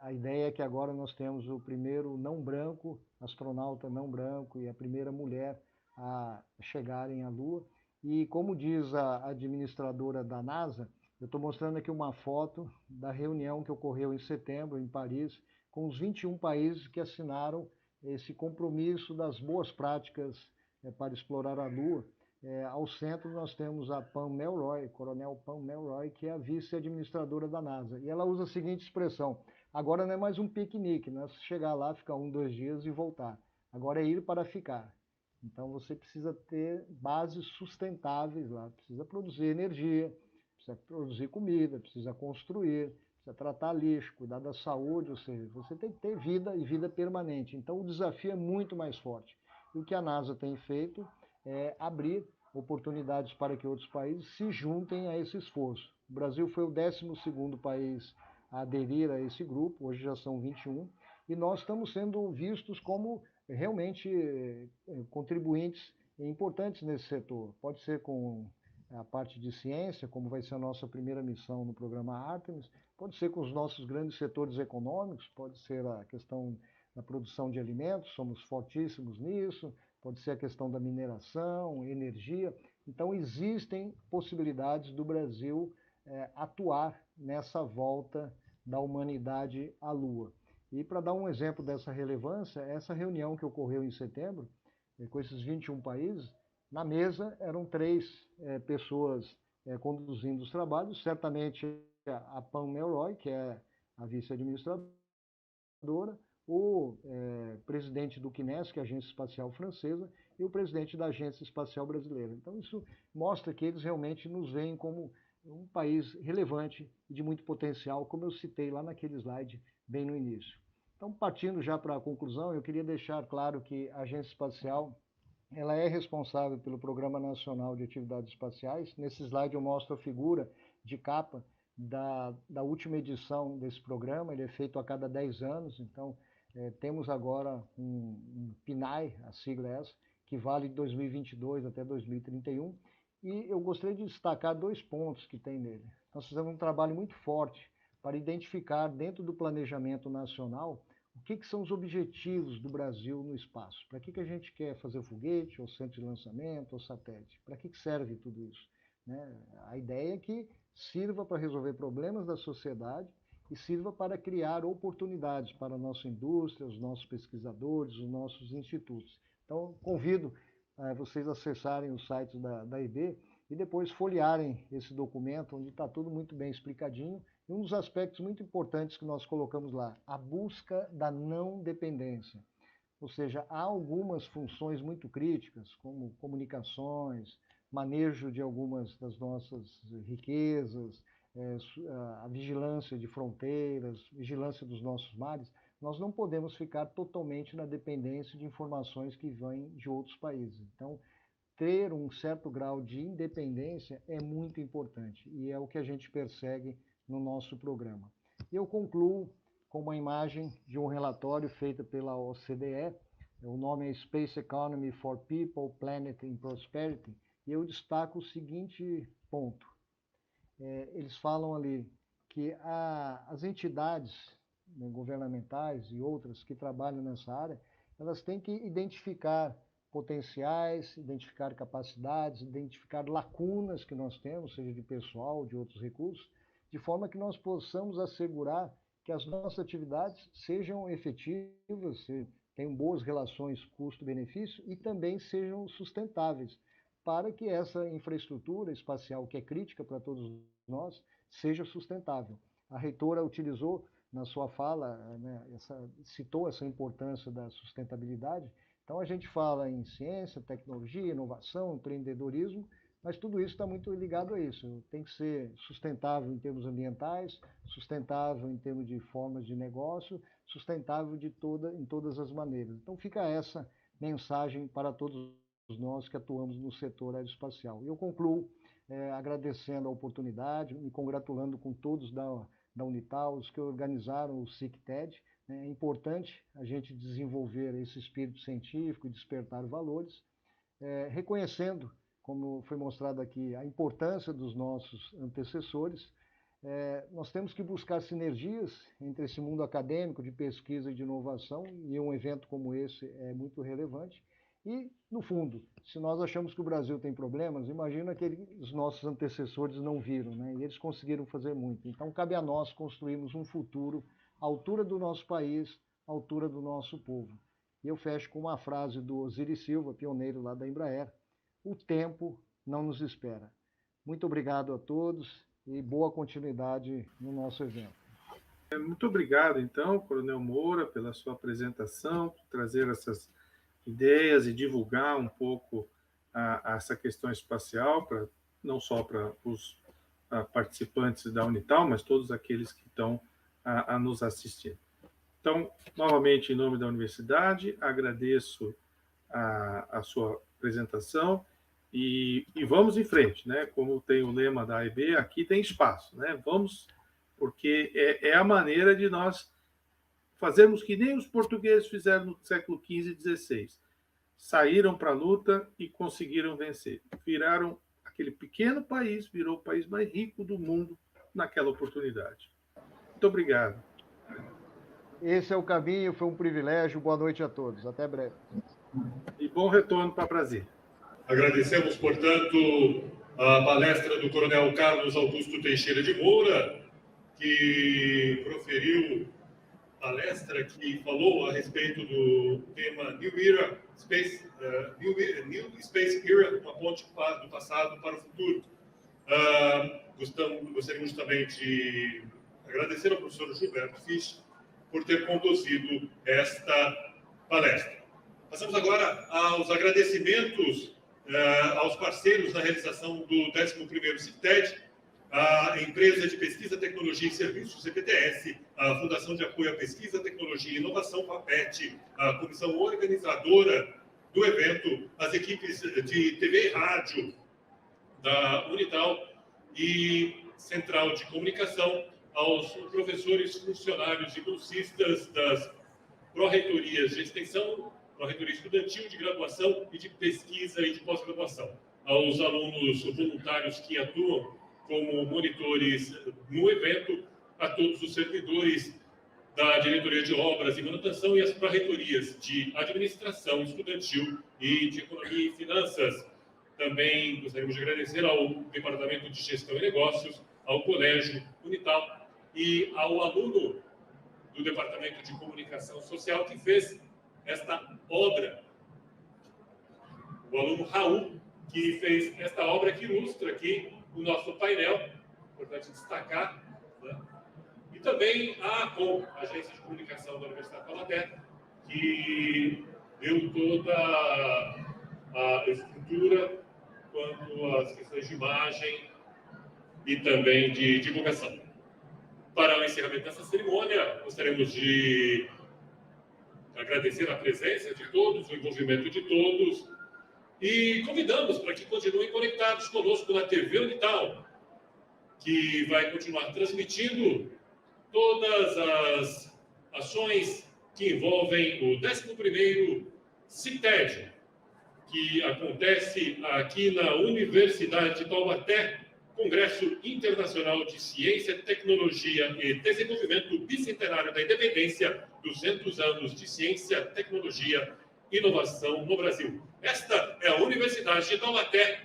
A ideia é que agora nós temos o primeiro não branco, astronauta não branco, e a primeira mulher a chegarem à Lua. E como diz a administradora da NASA, eu estou mostrando aqui uma foto da reunião que ocorreu em setembro, em Paris, com os 21 países que assinaram esse compromisso das boas práticas para explorar a Lua. Ao centro nós temos a Pam Melroy, Coronel Pam Melroy, que é a vice-administradora da NASA. E ela usa a seguinte expressão: agora não é mais um piquenique, não é chegar lá, ficar 1, 2 dias e voltar. Agora é ir para ficar. Então você precisa ter bases sustentáveis lá, precisa produzir energia, precisa produzir comida, precisa construir, precisa tratar lixo, cuidar da saúde, ou seja, você tem que ter vida e vida permanente. Então o desafio é muito mais forte. E o que a NASA tem feito é abrir oportunidades para que outros países se juntem a esse esforço. O Brasil foi o 12º país a aderir a esse grupo, hoje já são 21, e nós estamos sendo vistos como realmente contribuintes importantes nesse setor. Pode ser com a parte de ciência, como vai ser a nossa primeira missão no programa Artemis, pode ser com os nossos grandes setores econômicos, pode ser a questão da produção de alimentos, somos fortíssimos nisso, pode ser a questão da mineração, energia. Então, existem possibilidades do Brasil atuar nessa volta da humanidade à Lua. E para dar um exemplo dessa relevância, essa reunião que ocorreu em setembro, com esses 21 países, na mesa eram 3 pessoas conduzindo os trabalhos, certamente a Pam Melroy, que é a vice-administradora, o presidente do CNES, que é a Agência Espacial Francesa, e o presidente da Agência Espacial Brasileira. Então, isso mostra que eles realmente nos veem como um país relevante e de muito potencial, como eu citei lá naquele slide bem no início. Então, partindo já para a conclusão, eu queria deixar claro que a Agência Espacial ela é responsável pelo Programa Nacional de Atividades Espaciais. Nesse slide eu mostro a figura de capa da última edição desse programa. Ele é feito a cada 10 anos, então temos agora um PNAE, a sigla é essa, que vale de 2022 até 2031, e eu gostaria de destacar 2 pontos que tem nele. Nós fizemos um trabalho muito forte para identificar dentro do planejamento nacional o que são os objetivos do Brasil no espaço. Para que a gente quer fazer foguete, ou centro de lançamento, ou satélite? Para que serve tudo isso? Né? A ideia é que sirva para resolver problemas da sociedade e sirva para criar oportunidades para a nossa indústria, os nossos pesquisadores, os nossos institutos. Então, convido vocês a acessarem o site da IB e depois folhearem esse documento, onde está tudo muito bem explicadinho. E um dos aspectos muito importantes que nós colocamos lá, a busca da não dependência. Ou seja, há algumas funções muito críticas, como comunicações, manejo de algumas das nossas riquezas, a vigilância de fronteiras, vigilância dos nossos mares. Nós não podemos ficar totalmente na dependência de informações que vêm de outros países. Então, ter um certo grau de independência é muito importante e é o que a gente persegue no nosso programa. Eu concluo com uma imagem de um relatório feito pela OCDE, o nome é Space Economy for People, Planet and Prosperity, e eu destaco o seguinte ponto. Eles falam ali que as entidades governamentais e outras que trabalham nessa área, elas têm que identificar potenciais, identificar capacidades, identificar lacunas que nós temos, seja de pessoal ou de outros recursos, de forma que nós possamos assegurar que as nossas atividades sejam efetivas, tenham boas relações custo-benefício e também sejam sustentáveis, para que essa infraestrutura espacial, que é crítica para todos nós, seja sustentável. A reitora utilizou na sua fala, né, citou essa importância da sustentabilidade. Então, a gente fala em ciência, tecnologia, inovação, empreendedorismo, mas tudo isso está muito ligado a isso. Tem que ser sustentável em termos ambientais, sustentável em termos de formas de negócio, sustentável em todas as maneiras. Então, fica essa mensagem para todos nós que atuamos no setor aeroespacial. E eu concluo agradecendo a oportunidade, me congratulando com todos da Unital, os que organizaram o CICTED. É importante a gente desenvolver esse espírito científico e despertar valores, reconhecendo, como foi mostrado aqui, a importância dos nossos antecessores. Nós temos que buscar sinergias entre esse mundo acadêmico de pesquisa e de inovação, e um evento como esse é muito relevante. E, no fundo, se nós achamos que o Brasil tem problemas, imagina que os nossos antecessores não viram, né? E eles conseguiram fazer muito. Então, cabe a nós construirmos um futuro à altura do nosso país, à altura do nosso povo. E eu fecho com uma frase do Osiris Silva, pioneiro lá da Embraer: o tempo não nos espera. Muito obrigado a todos e boa continuidade no nosso evento. Muito obrigado, então, Coronel Moura, pela sua apresentação, por trazer essas ideias e divulgar um pouco essa questão espacial, não só para os participantes da Unital, mas todos aqueles que estão a nos assistir. Então, novamente, em nome da universidade, agradeço a sua apresentação e vamos em frente, né? Como tem o lema da AEB, aqui tem espaço, né? Vamos, porque é a maneira de nós fazermos que nem os portugueses fizeram no século XV e XVI. Saíram para a luta e conseguiram vencer. Viraram aquele pequeno país, virou o país mais rico do mundo naquela oportunidade. Muito obrigado. Esse é o caminho, foi um privilégio. Boa noite a todos. Até breve. E bom retorno para Brasília. Agradecemos, portanto, a palestra do Coronel Carlos Augusto Teixeira de Moura, que proferiu palestra que falou a respeito do tema New Space Era, uma ponte do passado para o futuro. Gostaríamos também de agradecer ao professor Gilberto Fisch por ter conduzido esta palestra. Passamos agora aos agradecimentos aos parceiros na realização do 11º CICTED, a Empresa de Pesquisa, Tecnologia e Serviços, CPTS, a Fundação de Apoio à Pesquisa, Tecnologia e Inovação, FAPET, a comissão organizadora do evento, as equipes de TV e rádio da Unital e Central de Comunicação, aos professores, funcionários e bolsistas das pró-reitorias de extensão, pró-reitoria estudantil, de graduação e de pesquisa e de pós-graduação, aos alunos voluntários que atuam como monitores no evento, a todos os servidores da Diretoria de Obras e Manutenção e as pró-reitorias de Administração Estudantil e de Economia e Finanças. Também gostaríamos de agradecer ao Departamento de Gestão e Negócios, ao Colégio Unital e ao aluno do Departamento de Comunicação Social que fez esta obra, o aluno Raul, que fez esta obra que ilustra aqui o nosso painel, importante destacar, né? E também a ACOM, a Agência de Comunicação da Universidade de Taubaté, que deu toda a estrutura quanto às questões de imagem e também de divulgação. Para o encerramento dessa cerimônia, gostaríamos de agradecer a presença de todos, o envolvimento de todos, e convidamos para que continuem conectados conosco na TV Unital, que vai continuar transmitindo todas as ações que envolvem o 11º CICTED, que acontece aqui na Universidade de Taubaté, Congresso Internacional de Ciência, Tecnologia e Desenvolvimento Bicentenário da Independência, 200 anos de Ciência, Tecnologia inovação no Brasil. Esta é a Universidade de Taubaté.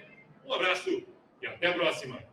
Um abraço e até a próxima.